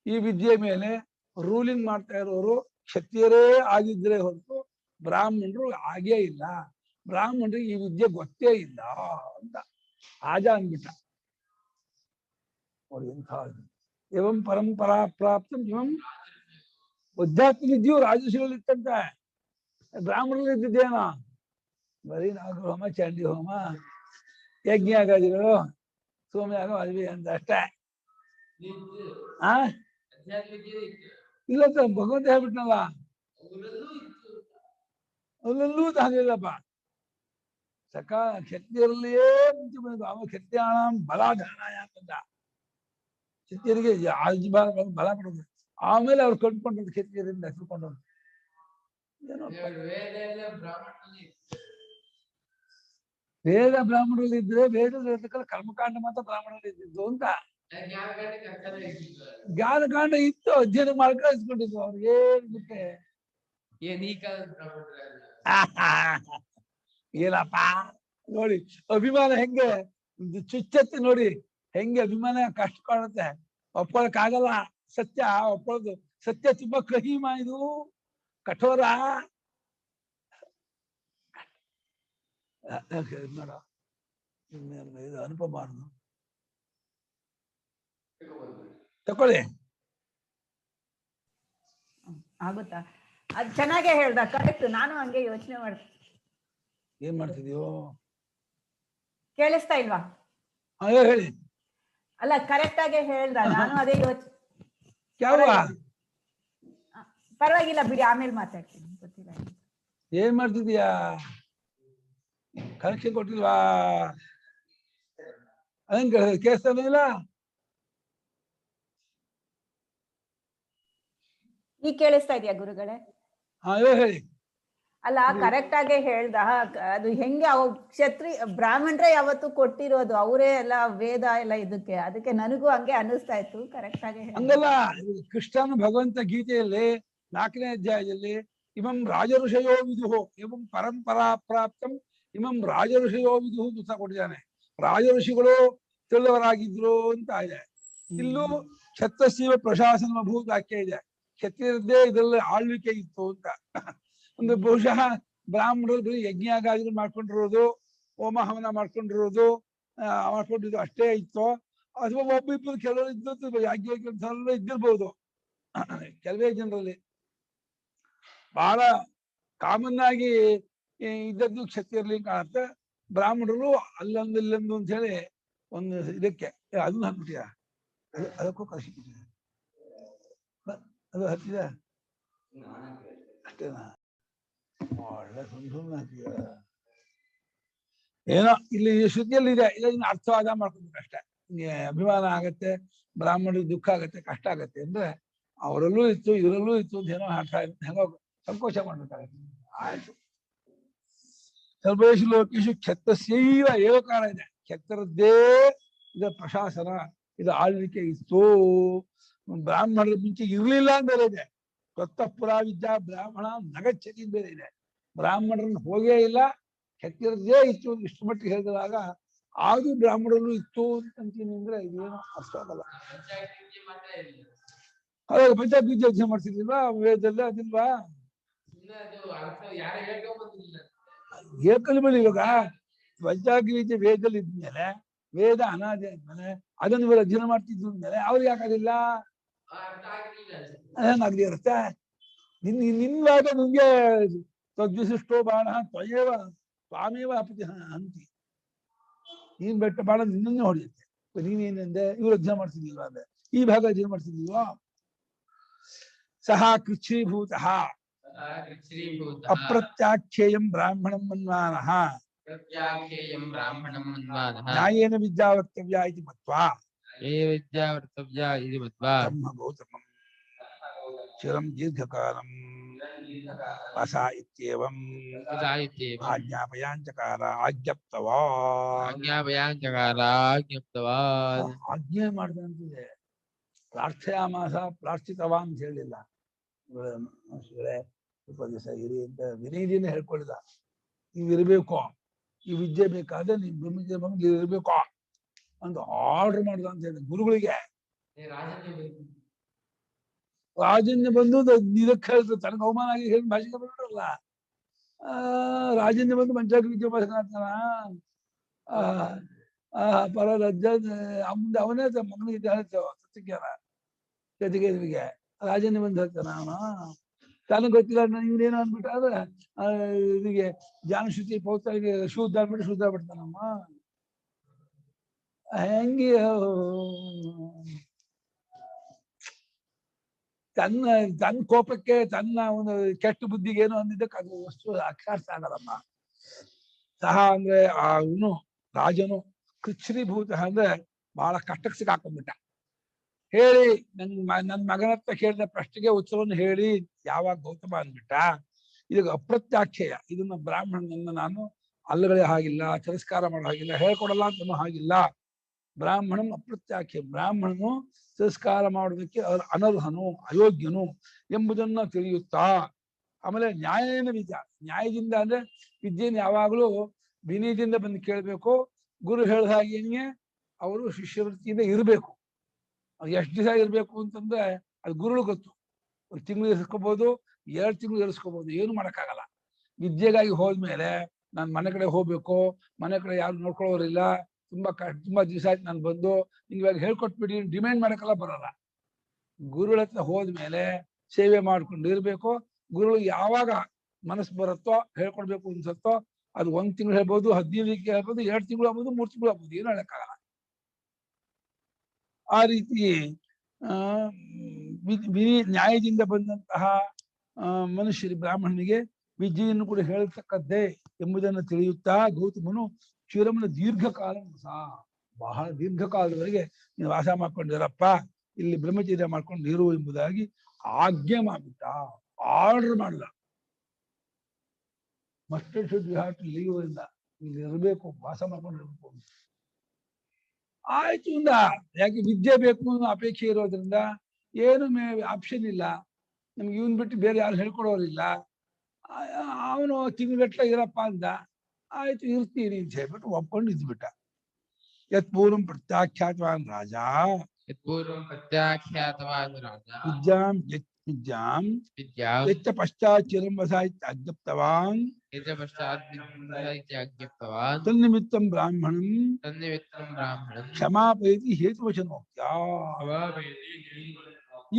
Speaker 2: ಈ ವಿದ್ಯೆ ಮೇಲೆ ರೂಲಿಂಗ್ ಮಾಡ್ತಾ ಇರೋರು ಕ್ಷತ್ರಿಯರೇ ಆಗಿದ್ರೆ ಹೊರತು ಬ್ರಾಹ್ಮಣರು ಆಗೇ ಇಲ್ಲ. ಬ್ರಾಹ್ಮಣರಿಗೆ ಈ ವಿದ್ಯೆ ಗೊತ್ತೇ ಇಲ್ಲ ಅಂತ ರಾಜ ಅಂದ್ಬಿಟ್ಟ. ಎಂಥ ಏವಂ ಪರಂಪರಾ ಪ್ರಾಪ್ತ ಇವಂ ಅಧ್ಯಾತ್ಮ ವಿದ್ಯೆಯು ರಾಜಋಷಿಗಳಿತ್ತಂತೆ, ಬ್ರಾಹ್ಮಣರಲ್ಲಿ ಇದ್ದಿದ್ದೇನೋ ಬರೀ ನಾಗರ ಹೋಮ, ಚಂಡಿ ಹೋಮ, ಯಜ್ಞಾಗಾದಿಗಳು, ಸೋಮಯಾಗ, ಅಲ್ವಿ ಅಂತ ಅಷ್ಟೇ. ಇಲ್ಲ ಭಗವಂತ ಹೇಳ್ಬಿಟ್ನಲ್ಲ, ಅಲ್ಲಲ್ಲೂ ಹಾಗಿಲ್ಲಪ್ಪ. ಸಕಾ ಕ್ಷತ್ರಿಯರಲ್ಲಿಯೇ ಮುಂಚೆ ಬಂದ ಅವ ಕ್ಷತ್ರಿಯಾಣ ಬಲಾಧಾರಾಯ ಅಂತಂದ. ಕ್ಷತ್ರಿಯರಿಗೆ ಬಲ ಕೊಡೋದು, ಆಮೇಲೆ ಅವ್ರು ಕಟ್ಕೊಂಡ್ರು ಕ್ಷತ್ರಿಯರಿಂದ ತಿಳ್ಕೊಂಡ್ರು. ವೇದ ಬ್ರಾಹ್ಮಣರಲ್ಲಿ ಇದ್ರೆ ವೇದದಲ್ಲಿ ಇರ್ತಕ್ಕಂಥ ಕರ್ಮಕಾಂಡ ಮಾತ್ರ ಬ್ರಾಹ್ಮಣರಲ್ಲಿ ಇದ್ದಿದ್ದು ಅಂತ ಜ್ಞಾನಕಾಂಡ ಇತ್ತು, ಅಧ್ಯಯನ ಮಾಡ್ಕೊಂಡು ಇಸ್ಕೊಂಡಿದ್ರು ಅವ್ರಿಗೆ ಏನಕ್ಕೆ. ಏನಪ್ಪ ನೋಡಿ ಅಭಿಮಾನ ಹೆಂಗೆ ಚುಚ್ಚತ್ತೆ ನೋಡಿ, ಹೆಂಗೆ ಅಭಿಮಾನ ಕಷ್ಟ ಕಾಣುತ್ತೆ. ಒಪ್ಕೊಳಕ್ಕಾಗಲ್ಲ ಸತ್ಯ, ಒಪ್ಕೊಳ್ಳೋದು ಸತ್ಯ ತುಂಬಾ ಕಹಿಮ, ಇದು ಕಠೋರ. ನೋಡ ಇದು ಅನುಪಮ ತಕೊಳ್ಳಿ.
Speaker 3: ಆಗುತ್ತಾ? ಅದ್ ಚೆನ್ನಾಗೇ ಹೇಳ್ದ, ಕರೆಕ್ಟ್. ನಾನು ಹಂಗೆ ಯೋಚನೆ ಮಾಡ್ತೀನಿ.
Speaker 2: ಏನ್ ಮಾಡ್ತಿದ್ಯೋ?
Speaker 3: ಕೇಳಿಸ್ತಾ ಇಲ್ವಾ?
Speaker 2: ಹೇಳಿ.
Speaker 3: ಅಲ್ಲ, ಕರೆಕ್ಟ್ ಆಗೇ ಹೇಳ್ದ, ನಾನು ಅದೇ ಯೋಚನೆ. ಪರವಾಗಿಲ್ಲ ಬಿಡಿ, ಆಮೇಲೆ ಮಾತಾಡ್ತೀನಿ. ಗೊತ್ತಿಲ್ಲ
Speaker 2: ಏನ್ ಮಾಡ್ತಿದ್ಯಾ? ಕನೆಕ್ಷನ್ ಕೊಟ್ಟಿಲ್ವಾ? ಅದಂಗ ಕೇಳಿಸ್ತಾನೆ ಇಲ್ಲ.
Speaker 3: ಈಗ ಕೇಳಿಸ್ತಾ ಇದೆಯಾ ಗುರುಗಳೇ?
Speaker 2: ಹೇಳಿ.
Speaker 3: ಅಲ್ಲ, ಕರೆಕ್ಟ್ ಆಗೇ ಹೇಳ್ದ. ಅದು ಹೆಂಗೆ ಬ್ರಾಹ್ಮಣರೇ ಯಾವತ್ತು ಕೊಟ್ಟಿರೋದು, ಅವರೇ ಎಲ್ಲ ವೇದ ಎಲ್ಲ ಇದಕ್ಕೆ. ಅದಕ್ಕೆ ನನಗೂ ಹಂಗೆ ಅನ್ನಿಸ್ತಾ ಇತ್ತು. ಕರೆಕ್ಟ್ ಆಗೇ
Speaker 2: ಹಂಗಲ್ಲ, ಕೃಷ್ಣನ ಭಗವಂತ ಗೀತೆಯಲ್ಲಿ 4ನೇ ಅಧ್ಯಾಯದಲ್ಲಿ ಇಮಂ ರಾಜಋಷಯೋ ವಿದುಹೋ ಇವಂ ಪರಂಪರಾ ಪ್ರಾಪ್ತಂ ಇಮಂ ರಾಜಋಷಯೋ ವಿದುಹು ಅಂತ ಕೊಟ್ಟಿದ್ದಾನೆ. ರಾಜಋಷಿಗಳು ತಿಳಿದವರಾಗಿದ್ರು ಅಂತ ಇದೆ. ಇಲ್ಲೂ ಕ್ಷತ್ರಶೀವ ಪ್ರಶಾಸನ ಭೂತ ವಾಕ್ಯ ಇದೆ. ಕ್ಷತ್ರಿಯರದ್ದೇ ಇದರಲ್ಲಿ ಆಳ್ವಿಕೆ ಇತ್ತು ಅಂತ. ಒಂದು ಬಹುಶಃ ಬ್ರಾಹ್ಮಣರು ಯಜ್ಞಾಗಾದಿಗಳು ಮಾಡ್ಕೊಂಡಿರೋದು, ಹೋಮ ಹವನ ಮಾಡ್ಕೊಂಡಿರೋದು ಮಾಡ್ಕೊಂಡಿದ್ದು ಅಷ್ಟೇ ಇತ್ತು. ಅಥವಾ ಒಬ್ಬಿಬ್ಬರು ಕೆಲವರು ಇದ್ದದ್ದು ಯಾಜ್ಞ ಇದ್ದಿರ್ಬೋದು. ಕೆಲವೇ ಜನರಲ್ಲಿ ಬಹಳ ಕಾಮನ್ ಆಗಿ ಇದ್ದದ್ದು ಕ್ಷತ್ರಿಯರಲ್ಲಿ ಕಾಣುತ್ತೆ. ಬ್ರಾಹ್ಮಣರು ಅಲ್ಲೊಂದು ಇಲ್ಲೊಂದು ಅಂತ ಹೇಳಿ ಒಂದು ಇದಕ್ಕೆ ಅದನ್ನ ಹಾಕ್ಬಿಟ್ಟಿದ, ಅದಕ್ಕೂ ಕಳಿಸಿಬಿಟ್ಟಿದೆ. ಅದು ಹತ್ತಿದ ಅಷ್ಟೇನಾ? ಒಳ್ಳೆ ಸುಮ್ಮನೆ ಹಾಕಿದ. ಏನೋ ಇಲ್ಲಿ ಶ್ರುತಿಯಲ್ಲಿ ಇದೆ, ಇದನ್ನ ಅರ್ಥವಾದ ಮಾಡ್ಕೊಬೇಕು ಅಷ್ಟೇ. ಅಭಿಮಾನ ಆಗತ್ತೆ, ಬ್ರಾಹ್ಮಣರಿಗೆ ದುಃಖ ಆಗತ್ತೆ, ಕಷ್ಟ ಆಗತ್ತೆ ಅಂದ್ರೆ ಅವರಲ್ಲೂ ಇತ್ತು ಇವರಲ್ಲೂ ಇತ್ತು ಅಂತ ಏನೋ ಅರ್ಥ ಹೆಂಗೋ ಸಂಕೋಚ ಮಾಡ್ಬೇಕಾಗತ್ತೆ. ಆಯ್ತು. ಸರ್ವೇಶು ಲೋಕೇಶು ಕ್ಷತ್ರಸ್ಯೈವ ಏವಕಾರ ಇದೆ. ಕ್ಷತ್ರದ್ದೇ ಇದರ ಪ್ರಶಾಸನ, ಇದು ಆಳ್ವಿಕೆ ಇತ್ತು. ಬ್ರಾಹ್ಮಣರ ಮುಂಚೆ ಇರ್ಲಿಲ್ಲ ಅಂಬೇರೆ ಇದೆ. ತ್ವತ್ತಃ ವಿದ್ಯಾ ಬ್ರಾಹ್ಮಣ ನಗಚ್ಚತಿ ಬೇರೆ ಇದೆ. ಬ್ರಾಹ್ಮಣರನ್ನು ಹೋಗೇ ಇಲ್ಲ, ಕ್ಷತ್ರಿಯರದ್ದೇ ಇತ್ತು ಇಷ್ಟು ಮಟ್ಟಿಗೆ ಹೇಳಿದಾಗ ಆದ್ರೂ ಬ್ರಾಹ್ಮಣರಲ್ಲೂ ಇತ್ತು ಅಂತೀನಿ ಅಂದ್ರೆ ಇದೇನು ಅರ್ಥ ಆಗಲ್ಲ. ಅದೇ ಪಂಚಾಯತ್ ವಿದ್ಯೆ ಅಧ್ಯಯನ ಮಾಡ್ತಿರ್ಲಿಲ್ವಾ ವೇದದಲ್ಲಿ? ಅದಿಲ್ವಾ? ಏಕಲ್ಬಳಿ ಇವಾಗ ಪಂಚಾಗ್ನಿ ವಿದ್ಯೆ ವೇದದಲ್ಲಿ ಇದ್ಮೇಲೆ, ವೇದ ಅನಾದಿ ಆದ್ಮೇಲೆ ಅದನ್ನು ಇವರು ಅಧ್ಯಯನ ಮಾಡ್ತಿದ್ರು ಅಂದ್ಮೇಲೆ ಅವ್ರಿಗೆ ಯಾಕಾಗಿಲ್ಲ? ಅದೇನಾಗ್ಲಿ ಇರುತ್ತೆ. ನಿನ್ವಾಗ ನಿಮ್ಗೆ ತದ್ವಿಶಿಷ್ಟೋ ಬಾಣ ತ್ವಯೇವ ಸ್ವಾಮೇವ ಅಪತಿ ಅಂತಿ. ನೀನ್ ಬೆಟ್ಟ ಬಾಣ ನಿನ್ನನ್ನೇ ಹೊಡೆಯುತ್ತೆ. ನೀನೇನಂದೆ? ಇವ್ರು ಅಧ್ಯಯನ ಮಾಡ್ತಿದ್ದಿಲ್ವ ಅಂದ್ರೆ ಈ ಭಾಗ ಅಧ್ಯಯನ ಮಾಡ್ತಿದ್ದಿಲ್ವಾ? ಸಹ ಕೃಚ್ಛೀಭೂತ ಅಪ್ರತ್ಯಾಖ್ಯೇಯಂ ಬ್ರಾಹ್ಮಣಂ ಮನ್ವಾನಃ ನ್ಯಾಯೇನ ವಿದ್ಯಾ ವಕ್ತವ್ಯ ಇತಿ ಮತ್ವಾ ಬ್ರಹ್ಮ ಗೌತಮಂ ಚಿರಂ ದೀರ್ಘಕಾಲಂ ವಸ ಇತ್ಯೇವಂ ಆಜ್ಞಾಪಯಾಂಚಕಾರ ಆಜ್ಞೆ ಮಾಡ್ದಂತಿದೆ. ಪ್ರಾರ್ಥಯಾಮಾಸ ಪ್ರಾರ್ಥಿತವಾ ಅಂತ ಹೇಳಿಲ್ಲ. ಸ್ವಲ್ಪ ದಿವಸ ಇರಿ ಅಂತ ವಿನಯದಿನ ಹೇಳ್ಕೊಳ್ಳಿದ. ನೀವು ಇರ್ಬೇಕು, ಈ ವಿದ್ಯೆ ಬೇಕಾದ್ರೆ ನೀವು ಬ್ರಹ್ಮವಿದ್ಯೆ ಬಂದು ಇರ್ಬೇಕು ಅಂತ ಆರ್ಡರ್ ಮಾಡ್ದ ಅಂತ ಹೇಳಿ ಗುರುಗಳಿಗೆ. ರಾಜನ್ಯ ಬಂದು ಇದಕ್ಕೆ ಹೇಳ್ತಾರೆ, ತನಗೆ ಅವಮಾನ ಆಗಿ ಹೇಳಿ ಭಾಷೆಗೆ ಬಂದ್ರಲ್ಲ. ರಾಜನ್ಯ ಬಂದು ಪಂಚಾಗ್ನಿ ವಿದ್ಯಾಭ್ಯಾಸನ ಪರ ಮುಂದೆ ಅವನೇ ಮಗನಿಗೆ ಹೇಳ್ತೇವ ಸತ್ಯಜ್ಞಾನ ಜೊತೆಗೆ ರಾಜನ್ಯ ಬಂದು ಹೇಳ್ತಾನ. ಅವನು ತಾನು ಗೊತ್ತಿಲ್ಲ ಇವನೇನು ಅಂದ್ಬಿಟ್ಟು ಆದ್ರೆ ಇದಕ್ಕೆ ಜಾನಶ್ರುತಿ ಪೌತ್ರರಿಗೆ ಶುದ್ಧ ಆಗ್ಬಿಟ್ಟು ಶುದ್ಧ ಆಗ್ಬಿಡ್ತಾನಮ್ಮ. ಹೆಂಗೆ ತನ್ನ ಕೋಪಕ್ಕೆ, ತನ್ನ ಒಂದು ಕೆಟ್ಟ ಬುದ್ಧಿಗೆ ಏನೋ ಅಂದಿದ್ದಕ್ಕೆ ಅದು ವಸ್ತು ಅಕ್ಷಾರ್ಥ ಆಗಲ್ಲಮ್ಮ. ಸಹ ಅಂದ್ರೆ ಅವನು ರಾಜನು ಕೃಚ್ಛ್ರೀಭೂತ ಅಂದ್ರೆ ಬಹಳ ಕಷ್ಟಕ್ಕೆ ಸಿಕ್ಕಾಕೊಂಡ್ಬಿಟ್ಟ. ಹೇಳಿ ನನ್ನ ಮಗನತ್ತ ಕೇಳಿದ ಪ್ರಶ್ನೆಗೆ ಉತ್ತರವನ್ನು ಹೇಳಿ ಯಾವಾಗ ಗೌತಮ ಅಂದ್ಬಿಟ್ಟ. ಇದಕ್ಕೆ ಅಪ್ರತ್ಯಾಖ್ಯಯ, ಇದನ್ನ ಬ್ರಾಹ್ಮಣನನ್ನ ನಾನು ಅಲ್ಲಗಳೇ ಹಾಗಿಲ್ಲ, ತಿರಸ್ಕಾರ ಮಾಡೋ ಹಾಗಿಲ್ಲ, ಹೇಳ್ಕೊಡಲ್ಲ ಅಂತನೂ ಹಾಗಿಲ್ಲ. ಬ್ರಾಹ್ಮಣಂ ಅಪ್ರತ್ಯಾಖ್ಯ, ಬ್ರಾಹ್ಮಣನು ತಿರಸ್ಕಾರ ಮಾಡೋದಕ್ಕೆ ಅನರ್ಹನು, ಅಯೋಗ್ಯನು ಎಂಬುದನ್ನ ತಿಳಿಯುತ್ತಾ, ಆಮೇಲೆ ನ್ಯಾಯನ ವಿದ್ಯಾ, ನ್ಯಾಯದಿಂದ ಅಂದ್ರೆ ವಿದ್ಯೆಯನ್ನು ಯಾವಾಗಲೂ ವಿನಯದಿಂದ ಬಂದು ಕೇಳಬೇಕು. ಗುರು ಹೇಳಿದ ಹಾಗೇನೆ ಅವರು ಶಿಷ್ಯವೃತ್ತಿಯಿಂದ ಇರಬೇಕು. ಅದು ಎಷ್ಟು ದಿವಸ ಇರಬೇಕು ಅಂತಂದ್ರೆ ಅದು ಗುರುಳು ಗೊತ್ತು. ಒಂದು ತಿಂಗಳು ಇರಿಸ್ಕೋಬಹುದು, 2 ತಿಂಗಳು ಇರಿಸ್ಕೋಬಹುದು, ಏನು ಮಾಡೋಕ್ಕಾಗಲ್ಲ. ವಿದ್ಯೆಗಾಗಿ ಹೋದ್ಮೇಲೆ ನಾನು ಮನೆ ಕಡೆ ಹೋಗ್ಬೇಕು, ಮನೆ ಕಡೆ ಯಾರು ನೋಡ್ಕೊಳ್ಳೋರಿಲ್ಲ, ತುಂಬಾ ದಿವಸ ಆಯ್ತು ನಾನು ಬಂದು ಇವಾಗ ಹೇಳ್ಕೊಟ್ಬಿಡಿ ಡಿಮ್ಯಾಂಡ್ ಮಾಡೋಕ್ಕೆಲ್ಲ ಬರಲ್ಲ. ಗುರುಗಳ ಹತ್ರ ಹೋದ್ಮೇಲೆ ಸೇವೆ ಮಾಡ್ಕೊಂಡು ಇರ್ಬೇಕು. ಗುರುಗಳು ಯಾವಾಗ ಮನಸ್ಸು ಬರುತ್ತೋ ಹೇಳ್ಕೊಡ್ಬೇಕು ಅನ್ಸತ್ತೋ ಅದು 1 ತಿಂಗಳು ಹೇಳ್ಬೋದು, 15 ದಿನಕ್ಕೆ ಹೇಳ್ಬೋದು, 2 ತಿಂಗಳು ಆಗ್ಬೋದು, 3 ತಿಂಗಳು ಆಗ್ಬೋದು, ಏನು ಹೇಳಕ್ಕಾಗಲ್ಲ. ಆ ರೀತಿ ನ್ಯಾಯದಿಂದ ಬಂದಂತಹ ಮನುಷ್ಯರು ಬ್ರಾಹ್ಮಣನಿಗೆ ವಿದ್ಯೆಯನ್ನು ಕೂಡ ಹೇಳ್ತಕ್ಕದ್ದೇ ಎಂಬುದನ್ನು ತಿಳಿಯುತ್ತಾ ಗೌತಮನು ಕ್ಷೀರಮನ ದೀರ್ಘಕಾಲ ಬಹಳ ದೀರ್ಘಕಾಲದವರೆಗೆ ನೀನು ವಾಸ ಮಾಡ್ಕೊಂಡಿರಪ್ಪ, ಇಲ್ಲಿ ಬ್ರಹ್ಮಚರ್ಯ ಮಾಡ್ಕೊಂಡು ಇರು ಎಂಬುದಾಗಿ ಆಜ್ಞೆ ಮಾಡ್ಬಿಟ್ಟ. ಆರ್ಡರ್ ಮಾಡಲ್ಲ. Mister should you have to leave ಇಂದ, ಇಲ್ಲಿ ಇರಬೇಕು, ವಾಸ ಮಾಡ್ಕೊಂಡು ಇರಬೇಕು. ಆಯ್ತು ಇಂದ, ಯಾಕೆ ವಿದ್ಯೆ ಬೇಕು ಅನ್ನೋ ಅಪೇಕ್ಷೆ ಇರೋದ್ರಿಂದ ಏನು ಆಪ್ಷನ್ ಇಲ್ಲ ನಮ್ಗೆ. ಇವನ್ ಬಿಟ್ಟು ಬೇರೆ ಯಾರು ಹೇಳ್ಕೊಡೋರಿಲ್ಲ. ಅವನು ತಿಂಗಳಗಟ್ಲೆ ಇರಪ್ಪ ಅಂದ. ಆಯ್ತು ಇರ್ತೀನಿ ಅಂತ ಹೇಳ್ಬಿಟ್ಟು ಒಪ್ಕೊಂಡು ಇದ್ಬಿಟ್ಟ. ಯತ್ಪೂರ್ವಂ ಪ್ರತ್ಯಾಖ್ಯಾತವಾನ್ ರಾಜ,
Speaker 1: ಯತ್ಪೂರ್ವಂ ಪ್ರತ್ಯಾಖ್ಯಾತವಾನ್ ರಾಜ
Speaker 2: ವಿದ್ಯಾಂ
Speaker 1: ವಿದ್ಯಾಂ
Speaker 2: ಯಚ್ಚ ಪಶ್ಚಾತ್ ಚಿರಂ ವಸ ಇತ್ಯಜ್ಞಪ್ತವಾನ್
Speaker 1: ಯಚ್ಚ ಪಶ್ಚಾತ್ ಇತ್ಯಜ್ಞಪ್ತವಾನ್
Speaker 2: ತನ್ನಿಮಿತ್ತಂ ಬ್ರಾಹ್ಮಣಂ
Speaker 1: ತನ್ನಿಮಿತ್ತಂ ಬ್ರಾಹ್ಮಣಂ
Speaker 2: ಕ್ಷಮಾಪಯತಿ ಹೇತುವಚನೋಕ್ತ್ಯಾ.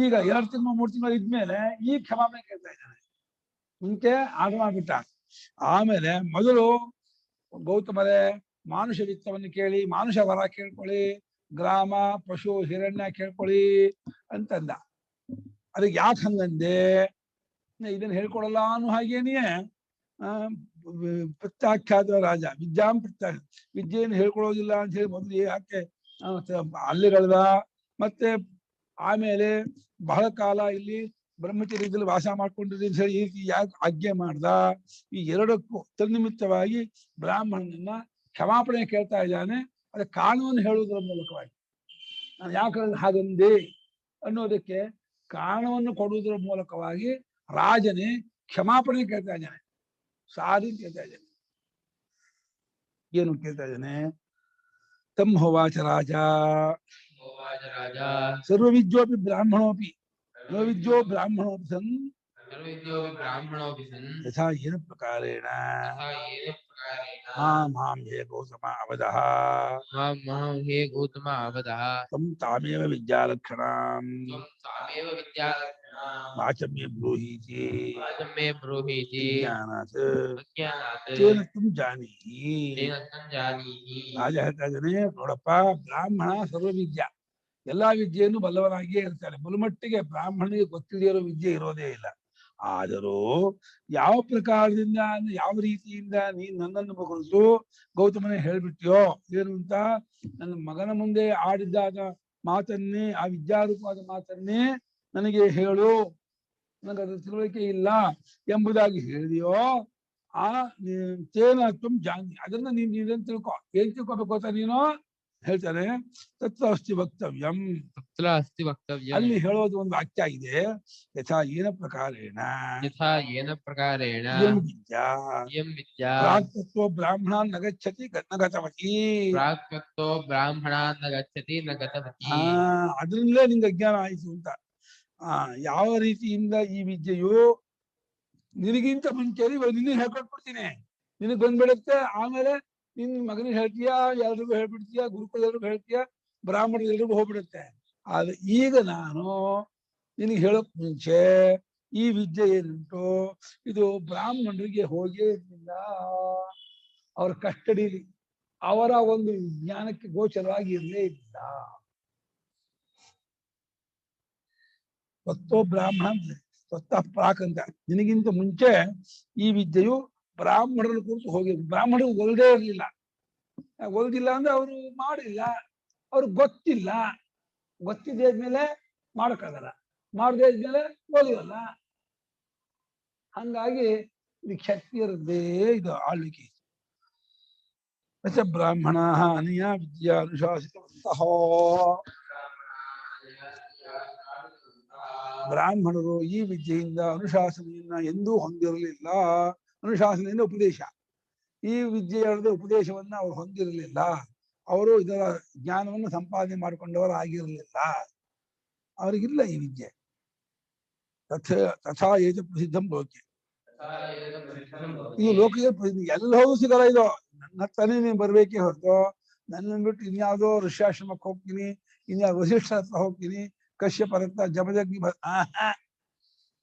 Speaker 2: ಈಗ 2 ತಿಂಗಳು 3 ತಿಂಗಳು ಇದ್ಮೇಲೆ ಈ ಕ್ಷಮಾಪಣೆ ಕೇಳ್ತಾ ಇದ್ದಾನೆ. ಮುಂಚೆ ಆರ್ಡರ್ ಮಾಡ್ಬಿಟ್ಟ. ಆಮೇಲೆ ಮೊದಲು ಗೌತಮರೇ ಮಾನುಷ ವಿತ್ತವನ್ನು ಕೇಳಿ, ಮಾನುಷ ವರ ಕೇಳ್ಕೊಳ್ಳಿ, ಗ್ರಾಮ ಪಶು ಹಿರಣ್ಯ ಕೇಳ್ಕೊಳ್ಳಿ ಅಂತಂದ. ಅದಕ್ಕೆ ಯಾಕೆ ಹಂಗಂದೆ, ಇದನ್ನ ಹೇಳ್ಕೊಡಲ್ಲ ಅನ್ನೋ ಹಾಗೇನೆಯೇ ಪ್ರತ್ಯಾಖ್ಯಾತ ರಾಜ ವಿದ್ಯಾಂ ವಿದ್ಯೆಯನ್ನು ಹೇಳ್ಕೊಡೋದಿಲ್ಲ ಅಂತ ಹೇಳಿ ಮೊದಲು ಯಾಕೆ ಅಲ್ಲಿಗಳದ. ಮತ್ತೆ ಆಮೇಲೆ ಬಹಳ ಕಾಲ ಇಲ್ಲಿ ಬ್ರಹ್ಮಚರ್ಯದಲ್ಲಿ ವಾಸ ಮಾಡ್ಕೊಂಡಿರಿ ಅಂತ ಹೇಳಿ ಯಾಕೆ ಆಜ್ಞೆ ಮಾಡ್ದ. ಈ ಎರಡಕ್ಕೂ ತನ್ನಿಮಿತ್ತವಾಗಿ ಬ್ರಾಹ್ಮಣನನ್ನ ಕ್ಷಮಾಪಣೆ ಕೇಳ್ತಾ ಇದ್ದಾನೆ. ಅದಕ್ಕೆ ಕಾರಣವನ್ನು ಹೇಳುವುದರ ಮೂಲಕವಾಗಿ, ನಾನು ಯಾಕೆ ಹಾಗಂದೆ ಅನ್ನೋದಕ್ಕೆ ಕಾರಣವನ್ನು ಕೊಡುವುದರ ಮೂಲಕವಾಗಿ ರಾಜನೇ ಕ್ಷಮಾಪಣೆ ಕೇಳ್ತಾ ಇದ್ದಾನೆ. ಸಾರಿ ಕೇಳ್ತಾ ಇದ್ದಾನೆ. ಏನು ಕೇಳ್ತಾ ಇದ್ದಾನೆ? ತಂ ಹೋವಾಚ ರಾಜ ಸರ್ವವಿದ್ಯೋಪಿ ಬ್ರಾಹ್ಮಣೋಪಿ ಸರ್ವವಿದ್ಯೋ ಬ್ರಾಹ್ಮಣೋಪಿ ಸನ್ ಯಥಾ ಏನ ಪ್ರಕಾರೇಣ ಮಾಂ ಹೇ ಗೌತಮ ಅವದಃ
Speaker 1: ಹೇ ಗೌತಮ ಅವದಃ
Speaker 2: ತಂ ತಾಮೇವ ವಿದ್ಯಾಲಕ್ಷಣಾಂ ವಾಚಂ ಮೇ ಬ್ರೂಹೀತಿ ಜ್ಞಾನಾತ್ ತೇನ ತ್ವಂ ಜಾನೀಹಿ. ರಾಜ ಹೇಳ್ತಾ ಇದ್ದಾನೆ, ನೋಡಪ್ಪ, ಬ್ರಾಹ್ಮಣ ಸರ್ವವಿದ್ಯಾ, ಎಲ್ಲಾ ವಿದ್ಯೆಯನ್ನು ಬಲ್ಲವನಾಗಿಯೇ ಇರ್ತಾನೆ. ಬಲುಮಟ್ಟಿಗೆ ಬ್ರಾಹ್ಮಣನಿಗೆ ಗೊತ್ತಿದೆಯಿರೋ ವಿದ್ಯೆ ಇರೋದೇ ಇಲ್ಲ. ಆದರೂ ಯಾವ ಪ್ರಕಾರದಿಂದ, ಯಾವ ರೀತಿಯಿಂದ ನೀನ್ ನನ್ನನ್ನು ಕುರಿತು ಗೌತಮನೇ ಹೇಳ್ಬಿಟ್ಟಿಯೋ, ಏನು ಅಂತ ನನ್ನ ಮಗನ ಮುಂದೆ ಆಡಿದ್ದಾದ ಮಾತನ್ನೇ, ಆ ವಿದ್ಯಾರೂಪವಾದ ಮಾತನ್ನೇ ನನಗೆ ಹೇಳು, ನನಗದ್ರ ತಿಳುವಳಿಕೆ ಇಲ್ಲ ಎಂಬುದಾಗಿ ಹೇಳಿದೆಯೋ, ಆ ತೇನ ತ್ವಂ ಜಾನಿ, ಅದನ್ನ ನೀನ್ ತಿಳ್ಕೊ. ಏನ್ ತಿಳ್ಕೊಬೇಕು ಅಂತ ನೀನು ಹೇಳ್ತಾನೆ. ತತ್ರ ಅಸ್ತಿ ವಕ್ತವ್ಯಂ, ಅಲ್ಲಿ ಹೇಳೋದು ಒಂದು ವಾಕ್ಯ ಇದೆ. ಯಥಾ ಏನ ಪ್ರಕಾರೇಣ ಪ್ರಾಕ್ತತ್ವ ಬ್ರಾಹ್ಮಣಾನ್ ನ ಗಚ್ಚತಿ ನ ಗತವತಿ. ಅದರಿಂದಲೇ ನಿಂಗೆ ಅಜ್ಞಾನ ಆಯಿತು ಅಂತ. ಯಾವ ರೀತಿಯಿಂದ ಈ ವಿದ್ಯೆಯು ನಿನಗಿಂತ ಮುಂಚೆ ನಿನ್ನ ಹೇಳ್ಕೊಟ್ಬಿಡ್ತೀನಿ, ನಿನಗ್ ಬಂದ್ಬಿಡುತ್ತೆ. ಆಮೇಲೆ ನಿನ್ ಮಗನಿಗೆ ಹೇಳ್ತೀಯ, ಎಲ್ರಿಗೂ ಹೇಳ್ಬಿಡ್ತೀಯ, ಗುರುಕುಲ ಎಲ್ರಿಗೂ ಹೇಳ್ತೀಯ, ಬ್ರಾಹ್ಮಣರು ಎಲ್ರಿಗೂ ಹೋಗ್ಬಿಡುತ್ತೆ. ಆದ್ರೆ ಈಗ ನಾನು ನಿನಗೆ ಹೇಳೋಕ್ ಮುಂಚೆ ಈ ವಿದ್ಯೆ ಏನುಂಟು ಇದು ಬ್ರಾಹ್ಮಣರಿಗೆ ಹೋಗೇ ಇರಲಿಲ್ಲ. ಅವರ ಕಸ್ಟಡಿಲಿ, ಅವರ ಒಂದು ಜ್ಞಾನಕ್ಕೆ ಗೋಚರವಾಗಿ ಇರಲೇ ಇಲ್ಲ. ಸ್ವತ್ತೋ ಬ್ರಾಹ್ಮಣ ಸ್ವತಃ ಪ್ರಾಕ್ ಅಂತ, ನಿನಗಿಂತ ಮುಂಚೆ ಈ ವಿದ್ಯೆಯು ಬ್ರಾಹ್ಮಣರ ಕುರಿತು ಹೋಗಿ, ಬ್ರಾಹ್ಮಣರು ಒಲ್ದೇ ಇರಲಿಲ್ಲ. ಒಲ್ದಿಲ್ಲ ಅಂದ್ರೆ ಅವರು ಮಾಡಿಲ್ಲ, ಅವ್ರಿಗೆ ಗೊತ್ತಿಲ್ಲ. ಗೊತ್ತಿದ್ದ ಮೇಲೆ ಮಾಡಕ್ಕಾಗಲ್ಲ, ಮಾಡದೇ ಇದ್ಮೇಲೆ ಒಲಿಯಲ್ಲ. ಹಂಗಾಗಿ ಇದು ಕ್ಷತ್ರಿಯರದ್ದೇ ಇದು ಆಳ್ವಿಕೆ. ಸ ಬ್ರಾಹ್ಮಣಾಃ ಅನಯಾ ವಿದ್ಯಾ ಅನುಶಾಸಿತವಂತಃ. ಬ್ರಾಹ್ಮಣರು ಈ ವಿದ್ಯೆಯಿಂದ ಅನುಶಾಸನೆಯನ್ನ ಎಂದೂ ಹೊಂದಿರಲಿಲ್ಲ. ಅನುಶಾಸನೆಯಿಂದ ಉಪದೇಶ. ಈ ವಿದ್ಯೆಯಾದ ಉಪದೇಶವನ್ನ ಅವರು ಹೊಂದಿರಲಿಲ್ಲ. ಅವರು ಇದರ ಜ್ಞಾನವನ್ನು ಸಂಪಾದನೆ ಮಾಡಿಕೊಂಡವರಾಗಿರಲಿಲ್ಲ. ಅವರಿಗಿಲ್ಲ ಈ ವಿದ್ಯೆ. ತಥಾ ಏತ ಪ್ರಸಿದ್ಧಂ ಲೋಕೆ. ಈ ಲೋಕಕ್ಕೆ ಪ್ರಸಿದ್ಧ. ಎಲ್ಲ ಹೋದ್ರು ಸಿಗಲ್ಲ ಇದು. ನನ್ನ ಹತ್ರನೇ ನೀನು ಬರ್ಬೇಕೇ ಹೊರತು ನನ್ನ ಬಿಟ್ಟು ಇನ್ಯಾವುದೋ ಋಷ್ಯಾಶ್ರಮಕ್ಕೆ ಹೋಗ್ತೀನಿ, ಇನ್ಯಾವ ವಸಿಷ್ಠ ಹತ್ರ ಹೋಗ್ತೀನಿ, ಕಶ್ಯಪರ ಹತ್ರ ಜಮದಗ್ನಿ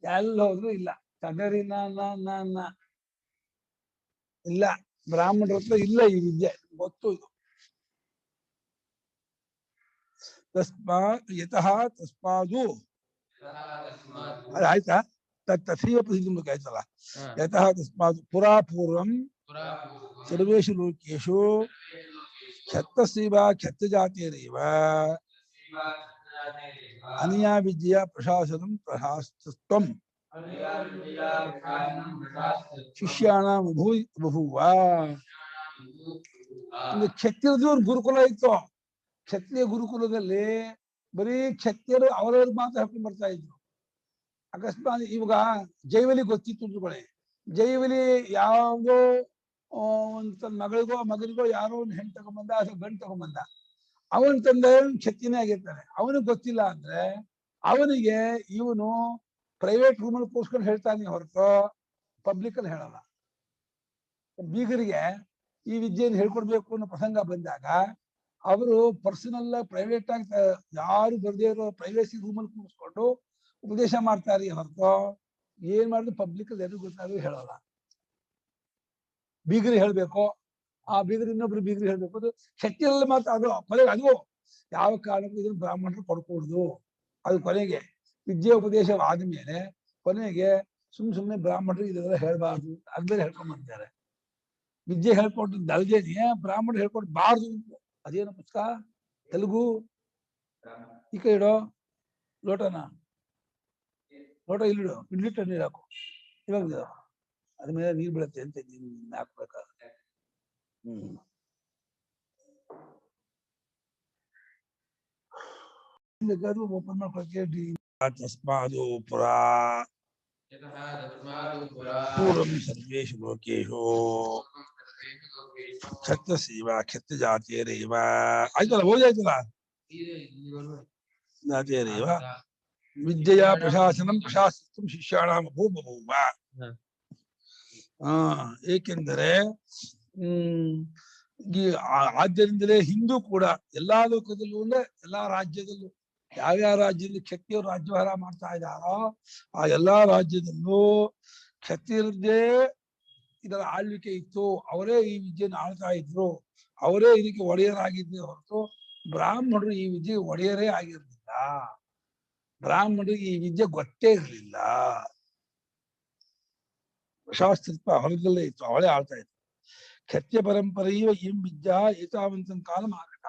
Speaker 2: ಎಲ್ಲ ಹೋದ್ರು ಇಲ್ಲ. ತಗರಿ ಇಲ್ಲ. ಬ್ರಾಹ್ಮಣರ ಹತ್ರ ಇಲ್ಲ ಈ ವಿದ್ಯೆ. ಗೊತ್ತು ಇದು. ಯತಃ ತಸ್ಮಾದು ಆಯ್ತಾ. ತಥೈವ ಪ್ರಸಿದ್ಧಂ ಲೋಕೆ ಆಯ್ತಲ್ಲ. ಯತಃ ತಸ್ಮಾದು ಪುರಾ ಪೂರ್ವಂ ಸರ್ವೇಷು ಲೋಕೇಶು ಕ್ಷತ್ರಸ್ಯೈವ ಕ್ಷತ್ರಜಾತಿರೇವ ಅನಯಾ ವಿದ್ಯೆಯ ಪ್ರಶಾಸನಂ ಪ್ರಶಾಸ್ತತ್ವಂ ಶಿಷ್ಯಾಣಾಂ ಬಭೂವ. ಒಂದು ಕ್ಷತ್ರಿಯರದ್ದು ಒಂದು ಗುರುಕುಲ ಇತ್ತು. ಕ್ಷತ್ರಿಯ ಗುರುಕುಲದಲ್ಲಿ ಬರೀ ಕ್ಷತ್ರಿಯರು ಅವರವ್ರಿಗೆ ಮಾತ್ರ ಹಾಕೊಂಡು ಬರ್ತಾ ಇದ್ರು. ಅಕಸ್ಮಾತ್ ಇವಾಗ ಜೈವಲಿ ಗೊತ್ತಿತ್ತು ಅಂದ್ಕೊಳ್ಳಿ. ಜೈವಲಿ ಯಾವುದೋ ಒಂದು ತನ್ನ ಮಗಳಿಗೋ ಮಗನಿಗೋ ಯಾರೋ ಒಂದು ಹೆಣ್ಣು ತಗೊಂಬಂದ ಅಥವಾ ಗಂಡು ತಗೊಂಬಂದ. ಅವನ ತಂದೆ ಕ್ಷತ್ರಿಯನೇ ಆಗಿರ್ತಾನೆ. ಅವನಿಗೆ ಗೊತ್ತಿಲ್ಲ ಅಂದ್ರೆ ಅವನಿಗೆ ಇವನು ಪ್ರೈವೇಟ್ ರೂಮಲ್ಲಿ ಕೂರ್ಸ್ಕೊಂಡು ಹೇಳ್ತಾನೆ ಹೊರತು ಪಬ್ಲಿಕ್ ಅಲ್ಲಿ ಹೇಳಲ್ಲ. ಬೀಗರಿಗೆ ಈ ವಿದ್ಯೆಯನ್ನು ಹೇಳ್ಕೊಡ್ಬೇಕು ಅನ್ನೋ ಪ್ರಸಂಗ ಬಂದಾಗ ಅವರು ಪರ್ಸನಲ್ ಪ್ರೈವೇಟ್ ಆಗಿ ಯಾರು ಬರ್ದೇ ಇರೋ ಪ್ರೈವೇಸಿ ರೂಮಲ್ಲಿ ಕೂರಿಸ್ಕೊಂಡು ಉಪದೇಶ ಮಾಡ್ತಾರೆ ಹೊರತು ಏನ್ ಮಾಡಿದ್ರು ಪಬ್ಲಿಕ್ ಅಲ್ಲಿ ಎದುರು ಗೊತ್ತಾದ್ರು ಹೇಳಲ್ಲ. ಬೀಗರಿ ಹೇಳ್ಬೇಕು, ಆ ಬೀಗರಿ ಇನ್ನೊಬ್ರು ಬೀಗರಿ ಹೇಳ್ಬೇಕು. ಅದು ಶಕ್ತಿಯಲ್ಲಿ ಮಾತ್ರ ಅದು ಕೊನೆಗೆ ಅದು ಯಾವ ಕಾರಣಕ್ಕೂ ಇದನ್ನು ಬ್ರಾಹ್ಮಣರು ಕೊಡ್ಕೂಡ್ದು. ಅದು ಕೊನೆಗೆ ವಿದ್ಯೆ ಉಪದೇಶವಾದ ಮೇಲೆ ಕೊನೆಗೆ ಸುಮ್ಮನೆ ಬ್ರಾಹ್ಮಣರು ಇದೆಲ್ಲ ಹೇಳ್ಬಾರ್ದು ಅದ್ಮೇಲೆ ಹೇಳ್ಕೊಂಡ್ಬರ್ತಾರೆ. ವಿದ್ಯೆ ಹೇಳ್ಕೊಟ್ಟಿದ್ದು ಅಲ್ದೇನೆ ಬ್ರಾಹ್ಮಣರು ಹೇಳ್ಕೊಡ್ಬಾರ್ದು. ಅದೇನು ಪುಸ್ತಕ ತೆಲುಗು. ಈ ಕೈ ಇಡೋ ಲೋಟನ, ಲೋಟ ಇಲ್ಲಿಡು, ಇಡ್ಲಿಟ್ಟ ನೀರು ಹಾಕು. ಇವಾಗ ಅದ ಮೇಲೆ ನೀರು ಬೀಳತ್ತೆ ಅಂತ ನೀನು ಹಾಕ್ಬೇಕಾಗುತ್ತೆ. ಬೇಕಾದ್ರೂ ಓಪನ್ ಮಾಡ್ಕೊಳ್ತೀವಿ. ತಸ್ಮಾದು ಪುರಾ ಪೂರ್ವಂ ಸರ್ವೇಷು ಲೋಕೇಶು ಕ್ಷತ್ರಸ್ಯೈವ ಕ್ಷತ್ರಜಾತಿರೇವ ಆಯ್ತಲ್ಲ, ಓದಾಯ್ತಲ್ಲ. ಜಾತಿರೇವ ವಿದ್ಯೆಯ ಪ್ರಶಾಸನಂ ಪ್ರಶಾಸಿತಂ ಶಿಷ್ಯಾಣಾಂ ಬಭೂವ. ಏಕೆಂದರೆ ಆದ್ದರಿಂದಲೇ ಹಿಂದೂ ಕೂಡ ಎಲ್ಲಾ ಲೋಕದಲ್ಲೂ ಅಂದ್ರೆ ಎಲ್ಲಾ ರಾಜ್ಯದಲ್ಲೂ ಯಾವ್ಯಾವ ರಾಜ್ಯದಲ್ಲಿ ಕ್ಷತ್ರಿಯರು ರಾಜ್ಯಭಾರ ಮಾಡ್ತಾ ಇದ್ದಾರೋ ಆ ಎಲ್ಲಾ ರಾಜ್ಯದಲ್ಲೂ ಕ್ಷತ್ರಿಯರದ್ದೇ ಇದರ ಆಳ್ವಿಕೆ ಇತ್ತು. ಅವರೇ ಈ ವಿದ್ಯೆಯನ್ನು ಆಳ್ತಾ ಇದ್ರು. ಅವರೇ ಇದಕ್ಕೆ ಒಡೆಯರಾಗಿದ್ದೇ ಹೊರತು ಬ್ರಾಹ್ಮಣರು ಈ ವಿದ್ಯೆ ಒಡೆಯರೇ ಆಗಿರ್ಲಿಲ್ಲ. ಬ್ರಾಹ್ಮಣರಿಗೆ ಈ ವಿದ್ಯೆ ಗೊತ್ತೇ ಇರಲಿಲ್ಲ. ಶಾಸ್ತ್ರತ್ವ ಹೊರಗಲ್ಲೇ ಇತ್ತು, ಅವಳೇ ಆಳ್ತಾ ಇತ್ತು. ಕ್ಷತ್ರಿಯ ಪರಂಪರೆಯು ಎಂ ವಿದ್ಯಾ ಏತಾವಂತಂ ಕಾಲ ಆಗಟ.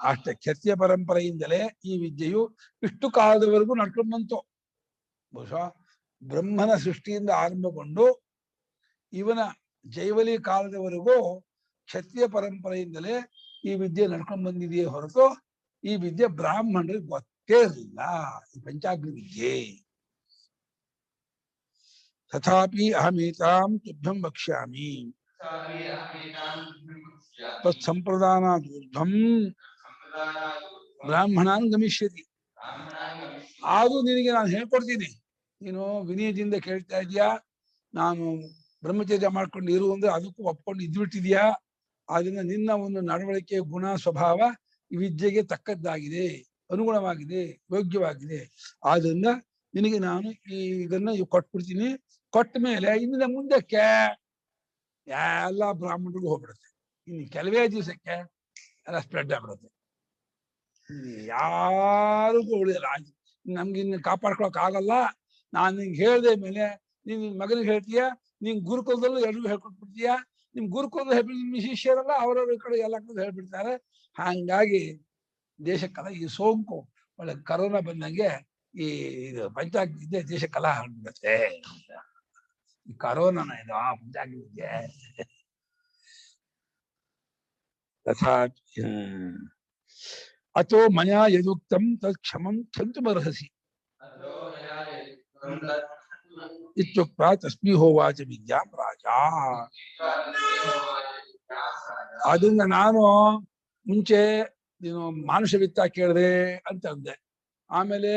Speaker 2: ಅಷ್ಟೇ, ಕ್ಷತ್ರಿಯ ಪರಂಪರೆಯಿಂದಲೇ ಈ ವಿದ್ಯೆಯು ಇಷ್ಟು ಕಾಲದವರೆಗೂ ನಡ್ಕೊಂಡು ಬಂತು. ಬಹುಶಃ ಬ್ರಹ್ಮನ ಸೃಷ್ಟಿಯಿಂದ ಆರಂಭಗೊಂಡು ಇವನ ಜೈವಲಿ ಕಾಲದವರೆಗೂ ಕ್ಷತ್ರಿಯ ಪರಂಪರೆಯಿಂದಲೇ ಈ ವಿದ್ಯೆ ನಡ್ಕೊಂಡು ಬಂದಿದೆಯೇ ಹೊರತು ಈ ವಿದ್ಯೆ ಬ್ರಾಹ್ಮಣರಿಗೆ ಗೊತ್ತೇ ಇರಲಿಲ್ಲ. ಈ ಪಂಚಾಗ್ನಿ ವಿದ್ಯೆ. ತಥಾಪಿ ಅಹಮೇತಾಂ ತುಭ್ಯಂ ವಕ್ಷ್ಯಾಮಿ ತತ್ಸಂಪ್ರದಾನಾದೂರ್ಧ್ವಂ ಬ್ರಾಹ್ಮಣಾನ್ ಗಮಿಷ್ಯತಿ. ಆದ್ರೂ ನಿನಗೆ ನಾನು ಹೇಳ್ಕೊಡ್ತೀನಿ. ನೀನು ವಿನಯದಿಂದ ಕೇಳ್ತಾ ಇದೀಯಾ, ನಾನು ಬ್ರಹ್ಮಚರ್ಯ ಮಾಡ್ಕೊಂಡು ಇರು ಅಂದ್ರೆ ಅದಕ್ಕೂ ಒಪ್ಕೊಂಡು ಇದ್ಬಿಟ್ಟಿದ್ಯಾ. ಆದ್ರಿಂದ ನಿನ್ನ ಒಂದು ನಡವಳಿಕೆ ಗುಣ ಸ್ವಭಾವ ಈ ವಿದ್ಯೆಗೆ ತಕ್ಕದ್ದಾಗಿದೆ, ಅನುಗುಣವಾಗಿದೆ, ಯೋಗ್ಯವಾಗಿದೆ. ಆದ್ರಿಂದ ನಿನಗೆ ನಾನು ಇದನ್ನ ಕೊಟ್ಬಿಡ್ತೀನಿ. ಕೊಟ್ಟ ಮೇಲೆ ಇನ್ನು ಮುಂದಕ್ಕೆ ಎಲ್ಲ ಬ್ರಾಹ್ಮಣರಿಗೂ ಹೋಗ್ಬಿಡುತ್ತೆ. ಇನ್ನು ಕೆಲವೇ ದಿವಸಕ್ಕೆ ಎಲ್ಲ ಸ್ಪ್ರೆಡ್ ಆಗ್ಬಿಡುತ್ತೆ. ಯಾರಿಗೂ ಉಳಿಯಲ್ಲ. ನಮ್ಗೆ ಇನ್ನು ಕಾಪಾಡ್ಕೊಳಕ್ ಆಗಲ್ಲ. ನಾನು ನಿಂಗೆ ಹೇಳ್ದೆ ಮೇಲೆ ನೀನ್ ನಿನ್ ಮಗನಿಗೆ ಹೇಳ್ತೀಯ, ನಿನ್ ಗುರುಕುಲದಲ್ಲೂ ಎಲ್ರಿಗೂ ಹೇಳ್ಕೊಟ್ಬಿಡ್ತೀಯ. ನಿಮ್ ಗುರುಕುಲದ ಹೇಳ್ಬಿಟ್ಟು ನಿಮ್ ಶಿಷ್ಯರೆಲ್ಲ ಅವರವ್ರ ಕಡೆ ಎಲ್ಲ ಕಡೆ ಹೇಳ್ಬಿಡ್ತಾರೆ. ಹಾಗಾಗಿ ದೇಶಕ್ಕೆಲ್ಲ ಈ ಸೋಂಕು ಒಳ್ಳೆ ಕರೋನಾ ಬಂದಂಗೆ ಈ ಪಂಚಾಗ್ನಿ ದೇಶಕ್ಕೆಲ್ಲ ಹರಡ್ಬಿಡುತ್ತೆ. ಈ ಕರೋನಾ ಇದು ಮುಂದಾಗಿದ್ದೆ ತಥಾ ಅಥೋ ಮಯಾ ಯದುಕ್ತಂ ತತ್ ಕ್ಷಮಂ ಕ್ಷಂತುಮರ್ಹಸಿ ಇತ್ಯುಕ್ತ ತಸ್ಮೈ ಹೋವಾಚ ವಿದ್ಯಾಂ ರಾಜ. ಅದರಿಂದ ನಾನು ಮುಂಚೆ ನೀನು ಮಾನುಷ ವಿತ್ತ ಕೇಳಿದೆ ಅಂತ ಅಂದೆ, ಆಮೇಲೆ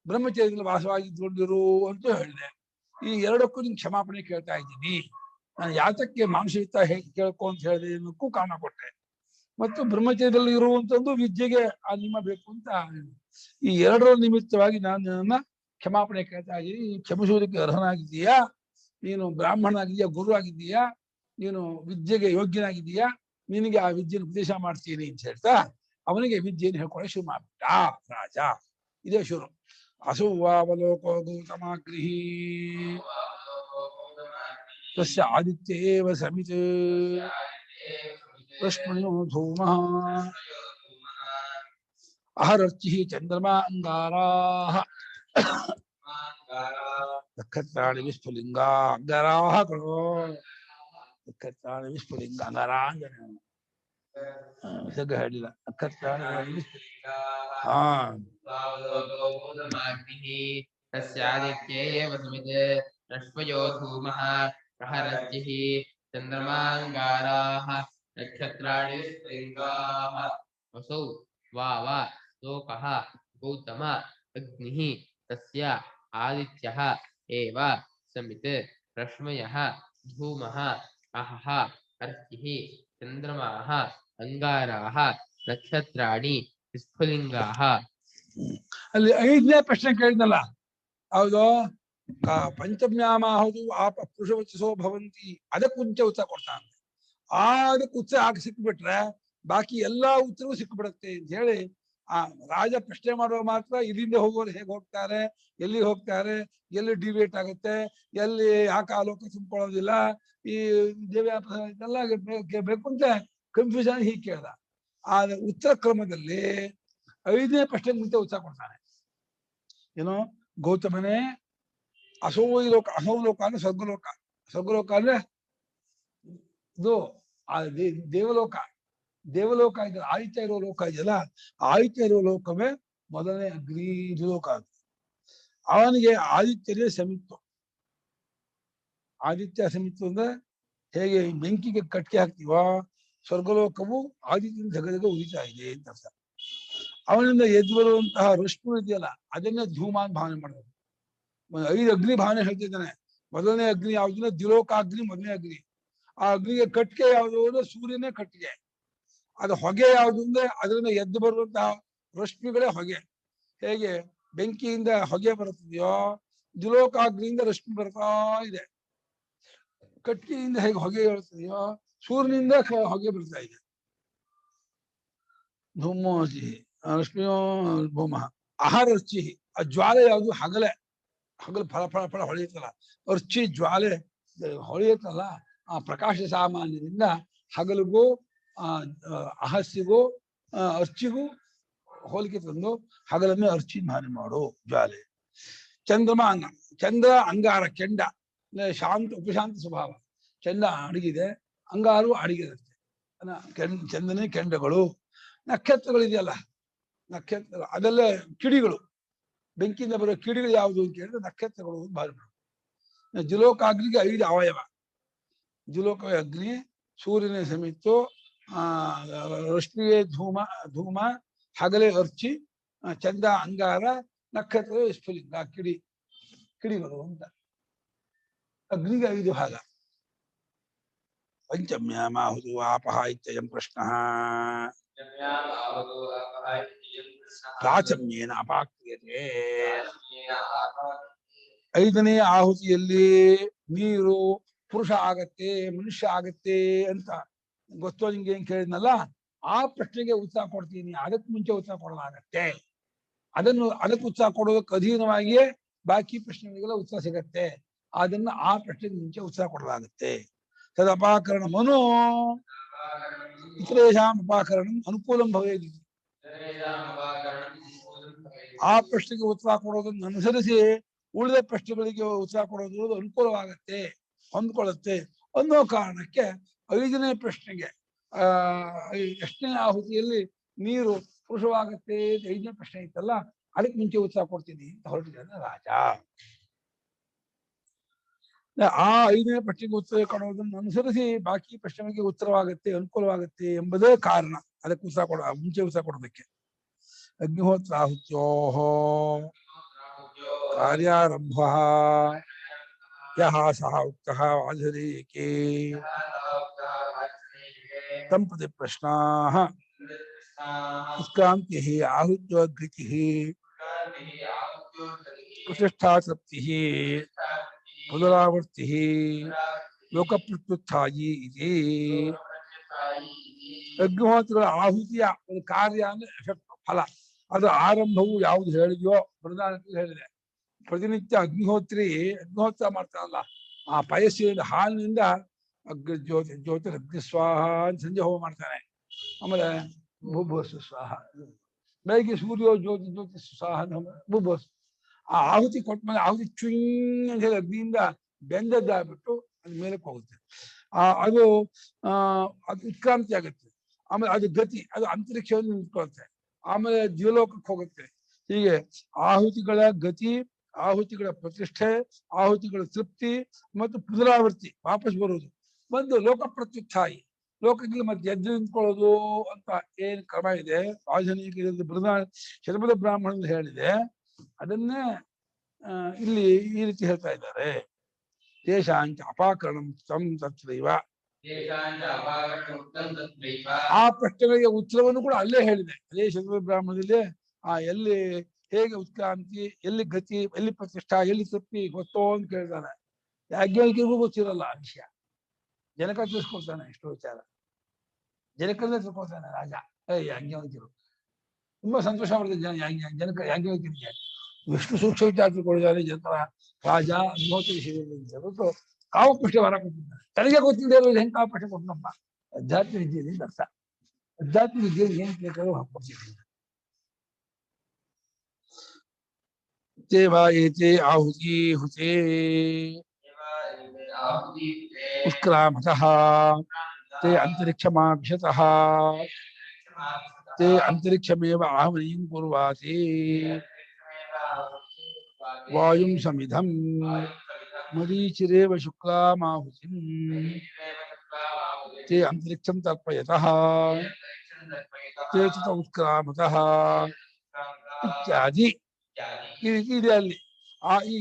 Speaker 2: ಬ್ರಹ್ಮಚರ್ಯದಲ್ಲಿ ವಾಸವಾಗಿದ್ದುಕೊಂಡಿರು ಅಂತ ಹೇಳಿದೆ. ಈ ಎರಡಕ್ಕೂ ನಿನ್ ಕ್ಷಮಾಪಣೆ ಕೇಳ್ತಾ ಇದ್ದೀನಿ. ನಾನು ಯಾತಕ್ಕೆ ಮಾನುಷ ವಿತ್ತ ಹೇಗೆ ಕೇಳ್ಕೊ ಅಂತ ಹೇಳಿದೆ ಅನ್ನೋಕ್ಕೂ ಕಾರಣ ಕೊಟ್ಟೆ, ಮತ್ತು ಬ್ರಹ್ಮಚರ್ಯದಲ್ಲಿ ಇರುವಂತಂದು ವಿದ್ಯೆಗೆ ಆ ನಿಮ್ಮ ಬೇಕು ಅಂತ. ಈ ಎರಡರ ನಿಮಿತ್ತವಾಗಿ ನಾನು ನನ್ನ ಕ್ಷಮಾಪಣೆ ಕೇಳ್ತಾ ಇದ್ದೀನಿ. ನೀನು ಕ್ಷಮಿಸುವುದಕ್ಕೆ ಅರ್ಹನಾಗಿದ್ದೀಯಾ, ನೀನು ಬ್ರಾಹ್ಮಣನಾಗಿದ್ದೀಯಾ, ಗುರು ಆಗಿದ್ದೀಯಾ, ನೀನು ವಿದ್ಯೆಗೆ ಯೋಗ್ಯನಾಗಿದ್ದೀಯಾ, ನಿನಗೆ ಆ ವಿದ್ಯೆಯನ್ನು ಉಪದೇಶ ಮಾಡ್ತೀನಿ ಅಂತ ಹೇಳ್ತಾ ಅವನಿಗೆ ವಿದ್ಯೆಯನ್ನು ಹೇಳ್ಕೊಳ್ಳೆ ಶುರು ಮಾಡ್ಬಿಟ್ಟ ರಾಜ. ಇದೇ ಶುರು. ಅಸುವಾವಲೋಕೋ ಗೌತಮಾಗ್ರಹಿ ತಸ್ಯ ಆದಿತ್ಯೇವ ಸಮಿತ್ ರಶ್ಮಯೋ ಧೂಮಃ ಅಹರರ್ಚಿಃ ಚಂದ್ರಮಾ ಅಂಗಾರಾಃ ನಕ್ಷತ್ರಾಣಿ ವಿಸ್ಫುಲಿಂಗ ಅಂಗಾರಾಃ ಕಣೋ. ನಕ್ಷತ್ರಾಣಿ ವಿಸ್ಫುಲಿಂಗ ಅಂಗಾರಾಂಗನ ಸಗ ಹೇಳಿಲ್ಲ. ನಕ್ಷತ್ರಾಣಿ ಹಾ
Speaker 1: ತಸ್ಯಾದಿತ್ಯೇವ ಸಮಿತ್ ರಶ್ಮಯೋ ಧೂಮಃ ಪ್ರಹರದ್ಭಿಃ ಚಂದ್ರಮಾಂಗಾರಾಃ ನಕ್ಷತ್ರಾಣಿ ವಿಸ್ಫುಲಿಂಗಾಃ. ವಸೌ ವಾವ ಲೋಕಃ ಗೌತಮ ಅಗ್ನಿಃ ತಸ್ಯ ಆದಿತ್ಯಃ ಏವ ಸಮಿತ್ ರಶ್ಮಯಃ ಧೂಮಃ ಅಹಃ ಅರ್ಚಿಃ ಚಂದ್ರಮಾಃ ಅಂಗಾರಾಃ ನಕ್ಷತ್ರಾಣಿ ವಿಸ್ಫುಲಿಂಗಾಃ.
Speaker 2: ಅಲ್ಲಿ 5ನೇ ಪ್ರಶ್ನೆ ಕೇಳಿದ್ನಲ್ಲ, ಹೌದು ಪಂಚಮ್ಯಾಮಾಹುದು ಆಪ ಪುರುಷವಚಸೋ ಭವಂತಿ, ಅದಕ್ಕೆ ಮುಂಚೆ ಉತ್ತರ ಕೊಡ್ತಾನೆ. ಅದಕ್ಕೆ ಉತ್ತರ ಹಾಕಿ ಸಿಕ್ಬಿಟ್ರೆ ಬಾಕಿ ಎಲ್ಲಾ ಉತ್ತರವೂ ಸಿಕ್ಬಿಡುತ್ತೆ ಅಂತ ಹೇಳಿ ಆ ರಾಜ ಪ್ರಶ್ನೆ ಮಾಡುವ ಮಾತ್ರ ಇಲ್ಲಿಂದ ಹೋಗೋರು ಹೇಗೆ ಹೋಗ್ತಾರೆ, ಎಲ್ಲಿ ಹೋಗ್ತಾರೆ, ಎಲ್ಲಿ ಡಿವೇಟ್ ಆಗುತ್ತೆ, ಎಲ್ಲಿ ಯಾಕೆ ಆಲೋಕ ತುಂಬಿಕೊಳ್ಳೋದಿಲ್ಲ, ಈ ದೇವ್ಯಾಪ ಇದೆಲ್ಲ ಬೇಕು ಅಂತ ಕನ್ಫ್ಯೂಷನ್ ಹೀಗೆ ಕೇಳ್ದ. ಆದ್ರೆ ಉತ್ತರ ಕ್ರಮದಲ್ಲಿ 5ನೇ ಪ್ರಶ್ನೆ ಮುಂಚೆ ಉತ್ತರ ಕೊಡ್ತಾನೆ. ಏನು, ಗೌತಮನೇ ಅಸೋಯಿ ಲೋಕ, ಅಸೋಲೋಕ ಅಂದ್ರೆ ಸ್ವರ್ಗಲೋಕ, ಸ್ವರ್ಗಲೋಕ ಅಂದ್ರೆ ಇದು ಆ ದೇವಲೋಕ, ದೇವಲೋಕ ಇದೆ, ಆದಿತ್ಯ ಇರೋ ಲೋಕ ಇದೆಯಲ್ಲ, ಆದಿತ್ಯ ಇರೋ ಲೋಕವೇ ಮೊದಲನೇ ಅಗ್ನಿ ಲೋಕ. ಅವನಿಗೆ ಆದಿತ್ಯನೇ ಸಮಿತ್ತು. ಆದಿತ್ಯ ಸಮಿತ್ತು ಅಂದ್ರೆ ಹೇಗೆ ಬೆಂಕಿಗೆ ಕಟ್ಕೆ ಹಾಕ್ತೀವ, ಸ್ವರ್ಗಲೋಕವು ಆದಿತ್ಯನ ಜಗದಾಗ ಉರಿತಾ ಇದೆ ಅಂತ ಅರ್ಥ. ಅವನಿಂದ ಎದ್ದು ಬರುವಂತಹ ರಶ್ಮಿ ಇದೆಯಲ್ಲ ಅದನ್ನೇ ಧೂಮಾನ್ ಭಾವನೆ ಮಾಡೋದು. 5 ಅಗ್ನಿ ಭಾವನೆ ಹೇಳ್ತಿದ್ದಾನೆ. ಮೊದಲನೇ ಅಗ್ನಿ ಯಾವ್ದು, ದ್ವಿಲೋಕಾಗ್ನಿ ಮೊದಲನೇ ಅಗ್ನಿ. ಆ ಅಗ್ನಿಗೆ ಕಟ್ಟಿಗೆ ಯಾವುದು ಅಂದ್ರೆ ಸೂರ್ಯನೇ ಕಟ್ಟಿಗೆ. ಅದು ಹೊಗೆ ಯಾವುದು ಅಂದ್ರೆ ಅದರಿಂದ ಎದ್ದು ಬರುವಂತಹ ರಶ್ಮಿಗಳೇ ಹೊಗೆ. ಹೇಗೆ ಬೆಂಕಿಯಿಂದ ಹೊಗೆ ಬರುತ್ತದೆಯೋ, ದ್ವಿಲೋಕಾಗ್ನಿಯಿಂದ ರಶ್ಮಿ ಬರ್ತಾ ಇದೆ. ಕಟ್ಟಿಗೆಯಿಂದ ಹೇಗೆ ಹೊಗೆ ಬರುತ್ತದೆಯೋ, ಸೂರ್ಯನಿಂದ ಹೊಗೆ ಬರ್ತಾ ಇದೆ. ಧೂಮೋಸಿ ರಶ್ಮಿಯೋ ಭೂಮ ಅಹರರ್ಚಿ. ಆ ಜ್ವಾಲೆ ಯಾವುದು, ಹಗಲು ಫಳ ಫಳ ಫಳ ಹೊಳೆಯುತ್ತಲ್ಲ, ಅರ್ಚಿ ಜ್ವಾಲೆ ಹೊಳೆಯುತ್ತಲ್ಲ, ಆ ಪ್ರಕಾಶ ಸಾಮಾನ್ಯದಿಂದ ಹಗಲಿಗೂ ಅಹಸ್ಸಿಗೂ ಅರ್ಚಿಗೂ ಹೋಲಿಕೆ ತಂದು ಹಗಲನ್ನು ಅರ್ಚಿ ಭಾವನೆ ಮಾಡು ಜ್ವಾಲೆ. ಚಂದ್ರಮ ಅಂಗ, ಚಂದ್ರ ಅಂಗಾರ ಕೆಂಡ, ಶಾಂತ ಉಪಶಾಂತ ಸ್ವಭಾವ. ಚಂದ್ರ ಅಡಗಿದೆ, ಅಂಗಾರು ಅಡಗಿರುತ್ತೆ. ಚಂದನೇ ಕೆಂಡಗಳು. ನಕ್ಷತ್ರಗಳಿದೆಯಲ್ಲ, ನಕ್ಷತ್ರ ಅದೆಲ್ಲ ಕಿಡಿಗಳು, ಬೆಂಕಿಯಿಂದ ಬರೋ ಕಿಡಿಗಳು ಯಾವುದು ಅಂತ ಹೇಳಿದ್ರೆ ನಕ್ಷತ್ರಗಳು ಭಾರಿ. ದ್ವಿಲೋಕಾಗ್ನಿಗೆ 5 ಅವಯವ. ದ್ವಿಲೋಕವೇ ಅಗ್ನಿ, ಸೂರ್ಯನೇ ಸಮಿತ್ತು, ರಶ್ಮಿಯೇ ಧೂಮ, ಹಗಲೇ ಅರ್ಚಿ, ಚಂದ್ರ ಅಂಗಾರ, ನಕ್ಷತ್ರ ಸ್ಫುಲಿಂಗ ಕಿಡಿಗಳು ಅಂತ. ಅಗ್ನಿಗೆ 5 ಭಾಗ. ಪಂಚಮ್ಯಾಮಾಹುದು ಆಪಹ ಇತ್ಯಯಂ ಪ್ರಶ್ನಃ ಪ್ರಾಚಮ್ಯೇನ ಅಪಾಕ್ರಿಯತೆ. 5ನೇ ಆಹುತಿಯಲ್ಲಿ ನೀರು ಪುರುಷ ಆಗತ್ತೆ, ಮನುಷ್ಯ ಆಗತ್ತೆ ಅಂತ ಗೊತ್ತೋ ನಿಂಗೆ ಏನ್ ಕೇಳಿದ್ನಲ್ಲ, ಆ ಪ್ರಶ್ನೆಗೆ ಉತ್ತರ ಕೊಡ್ತೀನಿ. ಅದಕ್ಕೆ ಮುಂಚೆ ಉತ್ತರ ಕೊಡಲಾಗತ್ತೆ. ಅದಕ್ಕೆ ಉತ್ತರ ಕೊಡೋದಕ್ಕೆ ಅಧೀನವಾಗಿಯೇ ಬಾಕಿ ಪ್ರಶ್ನೆಗಳಿಗೆಲ್ಲ ಉತ್ತರ ಸಿಗತ್ತೆ. ಅದನ್ನ ಆ ಪ್ರಶ್ನೆಗೆ ಮುಂಚೆ ಉತ್ತರ ಕೊಡಲಾಗತ್ತೆ. ತದಪಾಕರಣ ಮನೋ ಇತರೇಷಾಂ ಅಪಾಕರಣ ಅನುಕೂಲಂ ಭವೇದಿ. ಆ ಪ್ರಶ್ನೆಗೆ ಉತ್ತರ ಕೊಡೋದನ್ನು ಅನುಸರಿಸಿ ಉಳಿದ ಪ್ರಶ್ನೆಗಳಿಗೆ ಉತ್ತರ ಕೊಡೋದು ಅನುಕೂಲವಾಗತ್ತೆ. ಹೊಂದ್ಕೊಳ್ಳುತ್ತೆ ಅನ್ನೋ ಕಾರಣಕ್ಕೆ 5ನೇ ಪ್ರಶ್ನೆಗೆ ಎಷ್ಟನೇ ಆಹುತಿಯಲ್ಲಿ ನೀರು ಪುರುಷವಾಗತ್ತೆ 5ನೇ ಪ್ರಶ್ನೆ ಇತ್ತಲ್ಲ, ಅದಕ್ಕೆ ಮುಂಚೆ ಉತ್ತರ ಕೊಡ್ತೀನಿ ಅಂತ ಹೊರಟಿದ್ದಾನೆ ರಾಜ. ಆ 5ನೇ ಪ್ರಶ್ನೆಗೆ ಉತ್ತರ ಕೊಡುವುದನ್ನು ಅನುಸರಿಸಿ ಬಾಕಿ ಪ್ರಶ್ನೆಗಳಿಗೆ ಉತ್ತರವಾಗುತ್ತೆ, ಅನುಕೂಲವಾಗುತ್ತೆ ಎಂಬುದೇ ಕಾರಣ. ಅದಕ್ಕೆ ಮುಂಚೆ ಉತ್ತರ ಕೊಡೋದಕ್ಕೆ. ಅಗ್ನಿಹೋತ್ರಾಹುತ್ಯೋ ಕಾರ್ಯಾರಂಭ ಯಹ ಸಹ ಉಕ್ತಃ ವಾಜರೀಕೆ ತಂ ಪ್ರತಿ ಪ್ರಶ್ನಾಃ ಉತ್ಕ್ರಾಂತಿಃ ಆಹುತ್ಯೋದ್ಗತಿಃ ಪ್ರತಿಷ್ಠಾ ತೃಪ್ತಿಃ ಪುನರಾವರ್ತಿಃ ಲೋಕಪ್ರತ್ಯುತ್ಥಾಯಿ ಇತಿ. ಅಗ್ನಿಹೋತ್ರಗಳ ಆಹುತಿಯ ಒಂದು ಕಾರ್ಯ ಅಂದ್ರೆ ಎಫೆಕ್ಟ್, ಫಲ. ಅದರ ಆರಂಭವು ಯಾವುದು ಹೇಳಿದೆಯೋ ಬೃಹದಾರಣ್ಯಕದಲ್ಲಿ ಹೇಳಿದೆ. ಪ್ರತಿನಿತ್ಯ ಅಗ್ನಿಹೋತ್ರ ಮಾಡ್ತಾರಲ್ಲ, ಆ ಪಯಸ್ಸಿನಿಂದ ಹಾಲಿನಿಂದ ಜ್ಯೋತಿ ಸ್ವಾಹ ಅಂತ ಸಂಜೆ ಹೋಮ ಮಾಡ್ತಾನೆ. ಆಮೇಲೆ ಭೂಭೋಸು ಸ್ವಾಹ, ಬೆಳಗ್ಗೆ ಸೂರ್ಯ ಜ್ಯೋತಿ ಸ್ವಾಹ ಭೂಭೋಸು. ಆ ಆಹುತಿ ಕೊಟ್ಟ ಆಹುತಿ ಚುಂಗ್ ಅಂತ ಹೇಳಿ ಅಗ್ನಿಯಿಂದ ಬೆಂದದ್ದಾಗ್ಬಿಟ್ಟು ಅದ್ ಮೇಲಕ್ಕೆ ಹೋಗುತ್ತೆ. ಅದು ಉತ್ಕ್ರಾಂತಿ ಆಗುತ್ತೆ. ಆಮೇಲೆ ಅದು ಗತಿ, ಅದು ಅಂತರಿಕ್ಷವನ್ನು ನಿಂತ್ಕೊಳುತ್ತೆ. ಆಮೇಲೆ ದ್ವಿಲೋಕಕ್ಕೆ ಹೋಗುತ್ತೆ. ಹೀಗೆ ಆಹುತಿಗಳ ಗತಿ, ಆಹುತಿಗಳ ಪ್ರತಿಷ್ಠೆ, ಆಹುತಿಗಳ ತೃಪ್ತಿ ಮತ್ತು ಪುನರಾವರ್ತಿ, ವಾಪಸ್ ಬರುವುದು, ಬಂದು ಲೋಕ ಪ್ರತ್ಯುತ್ಥಾಯಿ, ಲೋಕಕ್ಕೆ ಮತ್ತೆ ಎದ್ದು ನಿಂತ್ಕೊಳ್ಳೋದು ಅಂತ ಏನ್ ಕ್ರಮ ಇದೆ ರಾಜನೀಯ ಶತಪಥ ಬ್ರಾಹ್ಮಣರು ಹೇಳಿದೆ. ಅದನ್ನೇ ಇಲ್ಲಿ ಈ ರೀತಿ ಹೇಳ್ತಾ ಇದ್ದಾರೆ. ದೇಶಾಂಚ ಅಪಾಕರಣಂ ತಂ ತತ್ರೈವ. ಆ ಪ್ರಶ್ನೆಗಳಿಗೆ ಉತ್ತರವನ್ನು ಕೂಡ ಅಲ್ಲೇ ಹೇಳಿದೆ. ಅದೇ ಶತಪಥ ಬ್ರಾಹ್ಮಣದಲ್ಲಿ ಎಲ್ಲಿ ಹೇಗೆ ಉತ್ಕ್ರಾಂತಿ, ಎಲ್ಲಿ ಗತಿ, ಎಲ್ಲಿ ಪ್ರತಿಷ್ಠಾ, ಎಲ್ಲಿ ತೃಪ್ತಿ ಗೊತ್ತೋ ಅಂತ ಕೇಳ್ತಾನೆ. ಯಾಜ್ಞವಲ್ಕ್ಯರಿಗೂ ಗೊತ್ತಿರಲ್ಲ ಆ ವಿಷಯ. ಜನಕ ತಿಳಿಸ್ಕೊಡ್ತಾನೆ ಎಷ್ಟೋ ವಿಚಾರ. ಜನಕಲ್ಲೇ ತಿಳ್ಕೊಳ್ತಾನೆ ರಾಜ. ಯಾಜ್ಞವಲ್ಕ್ಯರು ತುಂಬಾ ಸಂತೋಷ ಮಾಡ್ತಾರೆ ಜನಕ ಯಾಜ್ಞವಲ್ಕ್ಯರಿಗೆ. ಎಷ್ಟು ಸೂಕ್ಷ್ಮ ವಿಚಾರ ತಿಳ್ಕೊಂಡಿದ್ದಾರೆ ಜನಕ ರಾಜ ಅಗ್ನಿಹೋತ್ರ ವಿಷಯದಲ್ಲಿ ಅಂತ ಹೇಳ್ಬಿಟ್ಟು ಕಾವಪುಷ್ಟಿ ವರ ಕೊಟ್ಟಿದ್ದಾರೆ. ತನಗೆ ಗೊತ್ತಿದೆ ಹೆಂಗೆ ಕಾವಪುಷ್ಟಿ ಕೊಟ್ಟನಪ್ಪ. ಅಧ್ಯಾತ್ಮ ವಿದ್ಯೆಯಲ್ಲಿ ಅರ್ಥ. ಅಧ್ಯಾತ್ಮ ವಿದ್ಯೆಯಲ್ಲಿ ಏನ್ ಬೇಕಾದ್ರೂ ಹಾಕೊಡ್ತಿದ್ದೀನಿ. ಏತೆ ಆಹುತಿ ಹುತೆ ಉತ್ಕ್ರಾಮತಃ ते अंतरिक्षमाभिशतः ते अंतरिक्षमेव आहवनीं कुर्वाति वायुं समिधं मरीचिरेव शुक्लामाहुतिं ते अंतरिक्षं तर्पयतः ते तत उत्क्रामतः इत्यादि. ಇದೆ ಅಲ್ಲಿ. ಈ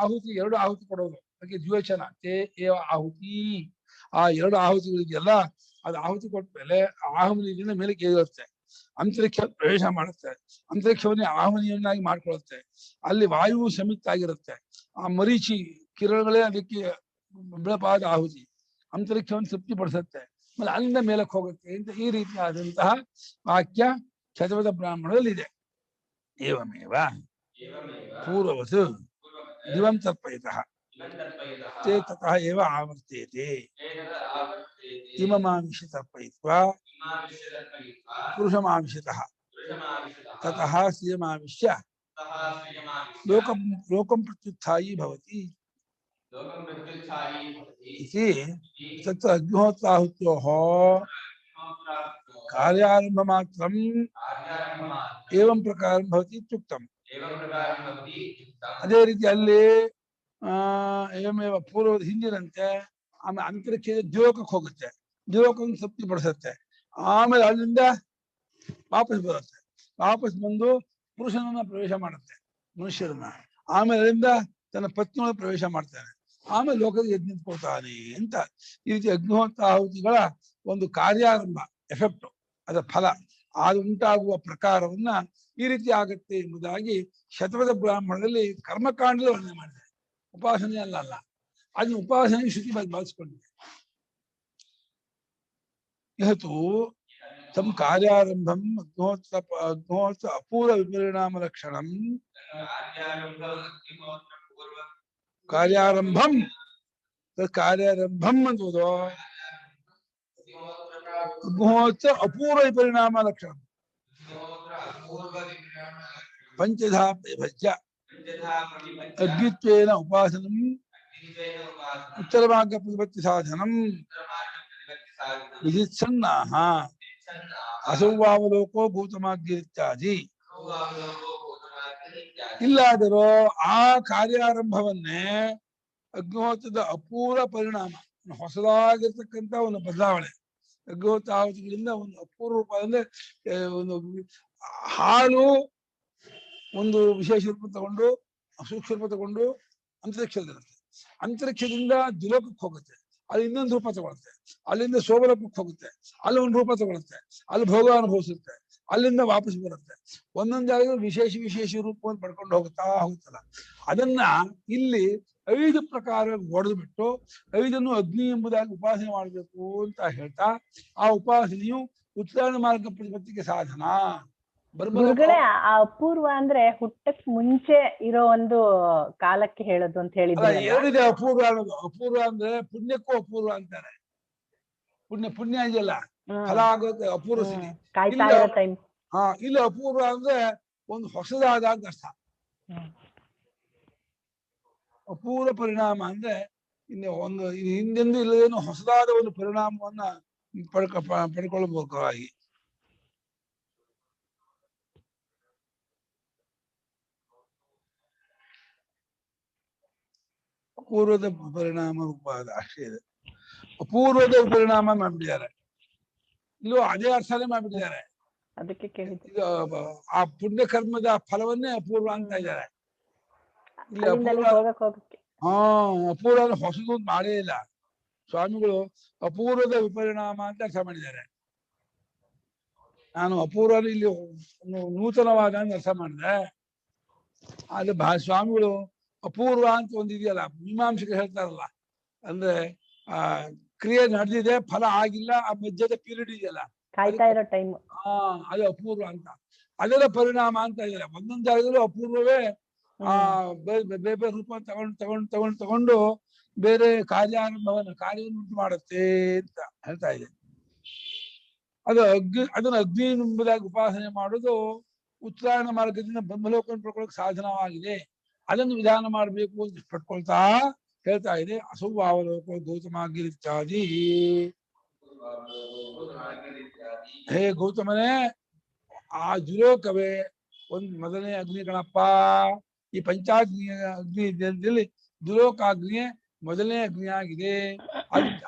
Speaker 2: ಆಹುತಿ ಎರಡು ಆಹುತಿ ಕೊಡೋದು ಅದಕ್ಕೆ ದ್ವೇಷನ. ತೇ ಏವ ಆಹುತಿ, ಆ ಎರಡು ಆಹುತಿಗಳಿಗೆಲ್ಲ ಅದು ಆಹುತಿ ಕೊಟ್ಮೇಲೆ ಆಹವನಿಯಿಂದ ಮೇಲೆ ಕೇಳುತ್ತೆ, ಅಂತರಿಕ್ಷ ಪ್ರವೇಶ ಮಾಡುತ್ತೆ, ಅಂತರಿಕ್ಷವನ್ನೇ ಆಹವನಿಯನ್ನಾಗಿ ಮಾಡ್ಕೊಳ್ಳುತ್ತೆ. ಅಲ್ಲಿ ವಾಯುವು ಸಮಿತ್ತಾಗಿರುತ್ತೆ. ಆ ಮರೀಚಿ ಕಿರಣಗಳೇ ಅದಕ್ಕೆ ಬೆಳಪಾದ ಆಹುತಿ, ಅಂತರಿಕ್ಷವನ್ನು ತೃಪ್ತಿಪಡಿಸುತ್ತೆ. ಆಮೇಲೆ ಅಲ್ಲಿಂದ ಮೇಲಕ್ಕೆ ಹೋಗುತ್ತೆ ಅಂತ ಈ ರೀತಿಯಾದಂತಹ ವಾಕ್ಯ ಶತಪಥ ಬ್ರಾಹ್ಮಣದಲ್ಲಿದೆ. ಏವಮೇವ ಪೂರ್ವವತ್ ದಿವಂ ತರ್ಪಯತಃ ते ततः एव आवर्तेते इममाविश्य तर्पयित्वा पुरुषमाविशतः ततः श्रियमाविश्य लोकं प्रत्युत्थायी भवति इति. तत्र अग्निहोत्राहुत्योः कार्यारम्भमात्रम् एवं प्रकारं भवति इत्युक्तम्. ಅದೇ ರೀತಿ ಅಲ್ಲಿ ಏಮೇವ ಪೂರ್ವದ ಹಿಂದಿನಂತೆ ಆಮೇಲೆ ಅಂತರಿಕ್ಷದ ದ್ವಿಲೋಕಕ್ಕೆ ಹೋಗುತ್ತೆ, ದ್ವಿಲೋಕವನ್ನು ತೃಪ್ತಿಪಡಿಸುತ್ತೆ. ಆಮೇಲೆ ಅಲ್ಲಿಂದ ವಾಪಸ್ ಬರುತ್ತೆ, ವಾಪಸ್ ಬಂದು ಪುರುಷನನ್ನ ಪ್ರವೇಶ ಮಾಡುತ್ತೆ, ಮನುಷ್ಯರನ್ನ. ಆಮೇಲೆ ಅಲ್ಲಿಂದ ತನ್ನ ಪತ್ನಿಯನ್ನು ಪ್ರವೇಶ ಮಾಡ್ತಾನೆ. ಆಮೇಲೆ ಲೋಕದ ಎದ್ದು ನಿಂತ್ಕೊಳ್ತಾನೆ ಅಂತ. ಈ ರೀತಿ ಅಗ್ನಿಹೋತ್ರ ಆಹುತಿಗಳ ಒಂದು ಕಾರ್ಯಾರಂಭ, ಎಫೆಕ್ಟ್, ಅದರ ಫಲ, ಅದು ಉಂಟಾಗುವ ಪ್ರಕಾರವನ್ನ ಈ ರೀತಿ ಆಗುತ್ತೆ ಎಂಬುದಾಗಿ ಶತಪಥ ಬ್ರಾಹ್ಮಣದಲ್ಲಿ ಕರ್ಮಕಾಂಡದಲ್ಲಿ ವರ್ಣನೆ ಮಾಡಿದೆ. ಉಪಾಸನೆ ಅಲ್ಲ, ಅದನ್ನ ಉಪಾಸನೆ ಶ್ರುತಿ ಭಾವಿಸಿಕೊಂಡಿದೆ. ಇವತ್ತು ತಮ್ಮ ಕಾರ್ಯಾರಂಭಂ ಅಗ್ನಿಹೋತ್ರ ಅಪೂರ್ವ ವಿಪರಿಣಾಮ ಲಕ್ಷಣಂ ಕಾರ್ಯಾರಂಭಂ ಅನ್ನೋದು ಅಗ್ನಿಹೋತ್ರ ಅಪೂರ್ವ ವಿಪರಿಣಾಮ ಲಕ್ಷಣಂ ಪಂಚಧಾ ವಿಭಜ್ಯ ಅಗ್ನಿತ್ವೇನ ಉಪಾಸನಂ ಉತ್ತರ ಮಾರ್ಗ ಪ್ರತಿಪತ್ತಿ ಸಾಧನಂ ವಿಧಿತ್ಸನ್ನಾಹ ಅಸೌವಾವಲೋಕೋ ಭೂತಮಾಗ್ಯರಿತ್ಯಾದಿ. ಇಲ್ಲಾದರೂ ಆ ಕಾರ್ಯಾರಂಭವನ್ನೇ ಅಗ್ನಿಹೋತ್ರದ ಅಪೂರ್ವ ಪರಿಣಾಮ, ಹೊಸದಾಗಿರ್ತಕ್ಕಂಥ ಒಂದು ಬದಲಾವಣೆ, ಅಗ್ನಿಹೋತ್ರಾವತಿಗಳಿಂದ ಒಂದು ಅಪೂರ್ವ ರೂಪ ಅಂದ್ರೆ ಒಂದು ಹಾಲು ಒಂದು ವಿಶೇಷ ರೂಪ ತಗೊಂಡು ಸೂಕ್ಷ್ಮ ರೂಪ ತಗೊಂಡು ಅಂತರಿಕ್ಷದಲ್ಲಿರುತ್ತೆ, ಅಂತರಿಕ್ಷದಿಂದ ದ್ವಿಲೋಕಕ್ಕೆ ಹೋಗುತ್ತೆ, ಅಲ್ಲಿ ಇನ್ನೊಂದು ರೂಪ ತಗೊಳುತ್ತೆ, ಅಲ್ಲಿಂದ ಸೋಮಲೋಕಕ್ಕೆ ಹೋಗುತ್ತೆ, ಅಲ್ಲಿ ಒಂದು ರೂಪ ತಗೊಳುತ್ತೆ, ಅಲ್ಲಿ ಭೋಗ ಅನುಭವಿಸುತ್ತೆ, ಅಲ್ಲಿಂದ ವಾಪಸ್ ಬರುತ್ತೆ, ಒಂದೊಂದು ಜಾಗದಲ್ಲಿ ವಿಶೇಷ ವಿಶೇಷ ರೂಪವನ್ನು ಪಡ್ಕೊಂಡು ಹೋಗುತ್ತಲ್ಲ. ಅದನ್ನ ಇಲ್ಲಿ 5 ಪ್ರಕಾರ ಒಡೆದು ಬಿಟ್ಟು 5ಅನ್ನು ಅಗ್ನಿ ಎಂಬುದಾಗಿ ಉಪಾಸನೆ ಮಾಡಬೇಕು ಅಂತ ಹೇಳ್ತಾ, ಆ ಉಪಾಸನೆಯು ಉತ್ತರ ಮಾರ್ಗ ಪ್ರತಿಪತ್ತಿಗೆ ಸಾಧನ.
Speaker 4: ಗುರುಗಳೇ, ಆ ಅಪೂರ್ವ ಅಂದ್ರೆ ಹುಟ್ಟಕ್ ಮುಂಚೆ ಇರೋ ಒಂದು ಕಾಲಕ್ಕೆ ಹೇಳೋದು ಅಂತ ಹೇಳಿದ್ರೆ
Speaker 2: ಎರಡಿದೆ ಅಪೂರ್ವ ಅನ್ನೋದು. ಅಪೂರ್ವ ಅಂದ್ರೆ ಪುಣ್ಯಕ್ಕೂ ಅಪೂರ್ವ ಅಂತಾರೆ. ಪುಣ್ಯ ಇದೆಯಲ್ಲ, ಫಲ ಆಗೋದು ಅಪೂರ್ವ ಸ್ಥಿತಿ.
Speaker 4: ಕಾಯ್ತಾ ಇರೋ ಟೈಮ್.
Speaker 2: ಇಲ್ಲಿ ಅಪೂರ್ವ ಅಂದ್ರೆ ಒಂದು ಹೊಸದಾದ ಅರ್ಥ. ಅಪೂರ್ವ ಪರಿಣಾಮ ಅಂದ್ರೆ ಒಂದು ಹಿಂದೆಂದು ಇಲ್ಲದೇನು ಹೊಸದಾದ ಒಂದು ಪರಿಣಾಮವನ್ನ ಪಡ್ಕೊಳ್ಬೇಕಾಗಿ. ಅಪೂರ್ವದ ಪರಿಣಾಮ ರೂಪವಾದ ಅಷ್ಟೇ ಇದೆ. ಅಪೂರ್ವದ ಪರಿಣಾಮ ಮಾಡ್ಬಿಟ್ಟಿದ್ದಾರೆ, ಇಲ್ಲೂ ಅದೇ ಅರ್ಥನೇ ಮಾಡ್ಬಿಟ್ಟಿದ್ದಾರೆ.
Speaker 4: ಅದಕ್ಕೆ
Speaker 2: ಈಗ ಆ ಪುಣ್ಯ ಕರ್ಮದ ಫಲವನ್ನೇ ಅಪೂರ್ವ ಅಂತ ಇದ್ದಾರೆ. ಇಲ್ಲಿ ಅಪೂರ್ವ ಹೊಸದು ಮಾಡೇ ಇಲ್ಲ. ಸ್ವಾಮಿಗಳು ಅಪೂರ್ವದ ವಿಪರಿಣಾಮ ಅಂತ ಅರ್ಥ ಮಾಡಿದ್ದಾರೆ. ನಾನು ಅಪೂರ್ವ ಇಲ್ಲಿ ನೂತನವಾದ ಅರ್ಥ ಮಾಡಿದೆ. ಆದ್ರೆ ಸ್ವಾಮಿಗಳು ಅಪೂರ್ವ ಅಂತ ಒಂದಿದೆಯಲ್ಲ, ಮೀಮಾಂಸಕರು ಹೇಳ್ತಾರಲ್ಲ, ಅಂದ್ರೆ ಆ ಕ್ರಿಯೆ ನಡೆದಿದೆ, ಫಲ ಆಗಿಲ್ಲ, ಆ ಮಧ್ಯದ ಪೀರಿಯಡ್ ಇದೆಯಲ್ಲ,
Speaker 4: ಕಾಯ್ತಾ ಇರೋ ಟೈಮ್,
Speaker 2: ಅದು ಅಪೂರ್ವ ಅಂತ. ಅದರ ಪರಿಣಾಮ ಅಂತ ಇದ್ದಾರೆ. ಒಂದೊಂದು ಜಾಗದಲ್ಲೂ ಅಪೂರ್ವವೇ ಬೇರೆ ಬೇರೆ ರೂಪ ತಗೊಂಡು ಬೇರೆ ಕಾರ್ಯವನ್ನು ಉಂಟು ಮಾಡುತ್ತೆ ಅಂತ ಹೇಳ್ತಾ ಇದೆ. ಅದನ್ನು ಅಗ್ನಿ ಎಂಬುದಾಗಿ ಉಪಾಸನೆ ಮಾಡೋದು ಉತ್ತರಾಯಣ ಮಾರ್ಗದಿಂದ ಬ್ರಹ್ಮಲೋಕವನ್ನು ಪಡ್ಕೊಳ್ಳೋಕೆ ಸಾಧನವಾಗಿದೆ. ಅದನ್ನು ವಿಧಾನ ಮಾಡಬೇಕು ಅಂತ ಪಡ್ಕೊಳ್ತಾ ಹೇಳ್ತಾ ಇದೆ. ಅಸೌವಾವಲೋಕ ಗೌತಮಾಗಿರಿತ್ಯಾದಿ. ಹೇ ಗೌತಮನೇ, ಆ ದ್ವಿಲೋಕವೇ ಒಂದು ಮೊದಲನೇ ಅಗ್ನಿ ಗಣಪ್ಪ. ಈ ಪಂಚಾಗ್ನಿ ಅಗ್ನಿ ದ್ವಿಲೋಕಾಗ್ನಿಯೇ ಮೊದಲನೇ ಅಗ್ನಿ ಆಗಿದೆ.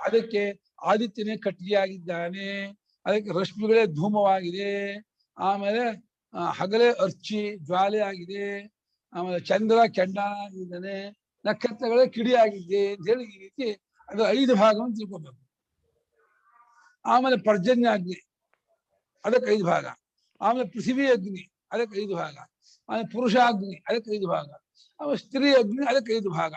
Speaker 2: ಅದಕ್ಕೆ ಆದಿತ್ಯನೇ ಕಟ್ಟಿಗೆಯಾಗಿದ್ದಾನೆ, ಅದಕ್ಕೆ ರಶ್ಮಿಗಳೇ ಧೂಮವಾಗಿದೆ, ಆಮೇಲೆ ಹಗಲೇ ಅರ್ಚಿ ಜ್ವಾಲೆ ಆಗಿದೆ, ಆಮೇಲೆ ಚಂದ್ರ ಕೆಂಡಾಗಿದ್ದಾನೆ, ನಕ್ಷತ್ರಗಳೇ ಕಿಡಿಯಾಗಿದೆ ಅಂತ ಹೇಳಿ ಈ ರೀತಿ ಅದು 5 ಭಾಗವನ್ನು ತಿಳ್ಕೊಬೇಕು. ಆಮೇಲೆ ಪರ್ಜನ್ಯ ಅಗ್ನಿ, ಅದಕ್ಕೆ 5 ಭಾಗ. ಆಮೇಲೆ ಪೃಥ್ವಿ ಅಗ್ನಿ, ಅದಕ್ಕೆ 5 ಭಾಗ. ಆಮೇಲೆ ಪುರುಷ ಅಗ್ನಿ, ಅದಕ್ಕೆ 5 ಭಾಗ. ಆಮೇಲೆ ಸ್ತ್ರೀ ಅಗ್ನಿ, ಅದಕ್ಕೆ 5 ಭಾಗ.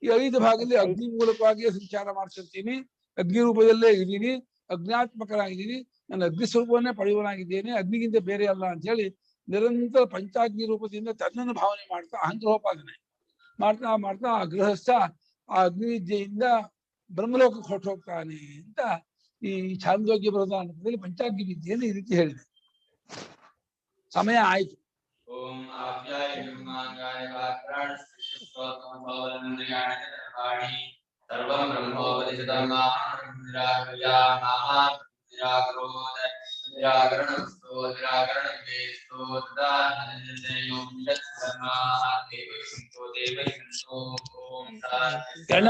Speaker 2: ಈ 5 ಭಾಗದಲ್ಲಿ ಅಗ್ನಿ ಮೂಲಕವಾಗಿಯೇ ಸಂಚಾರ ಮಾಡ್ತಿರ್ತೀನಿ, ಅಗ್ನಿ ರೂಪದಲ್ಲೇ ಇದ್ದೀನಿ, ಅಗ್ನಾತ್ಮಕನಾಗಿದ್ದೀನಿ, ನಾನು ಅಗ್ನಿ ಸ್ವರೂಪವನ್ನೇ ಪಡೆಯುವನಾಗಿದ್ದೇನೆ, ಅಗ್ನಿಗಿಂತ ಬೇರೆ ಅಲ್ಲ ಅಂತ ಹೇಳಿ ನಿರಂತರ ಪಂಚಾಗ್ನಿ ರೂಪದಿಂದ ತನ್ನನ್ನು ಭಾವನೆ ಮಾಡ್ತಾ ಅಹಂಗ್ರಹೋಪಾಸನೆ ಮಾಡ್ತಾ ಮಾಡ್ತಾ ಆ ಗೃಹಸ್ಥ ಆ ಅಗ್ನಿ ವಿದ್ಯೆಯಿಂದ ಬ್ರಹ್ಮಲೋಕಕ್ಕೆ ಹೊರಟು ಹೋಗ್ತಾನೆ ಅಂತ ಈ ಛಾಂದೋಗ್ಯ ಬೃಹದಾರಣ್ಯಕದಲ್ಲಿ ಪಂಚಾಗ್ನಿ ವಿದ್ಯೆಯನ್ನು ಈ ರೀತಿ ಹೇಳಿದೆ. ಸಮಯ ಆಯ್ತು. ಕಣ್ಣ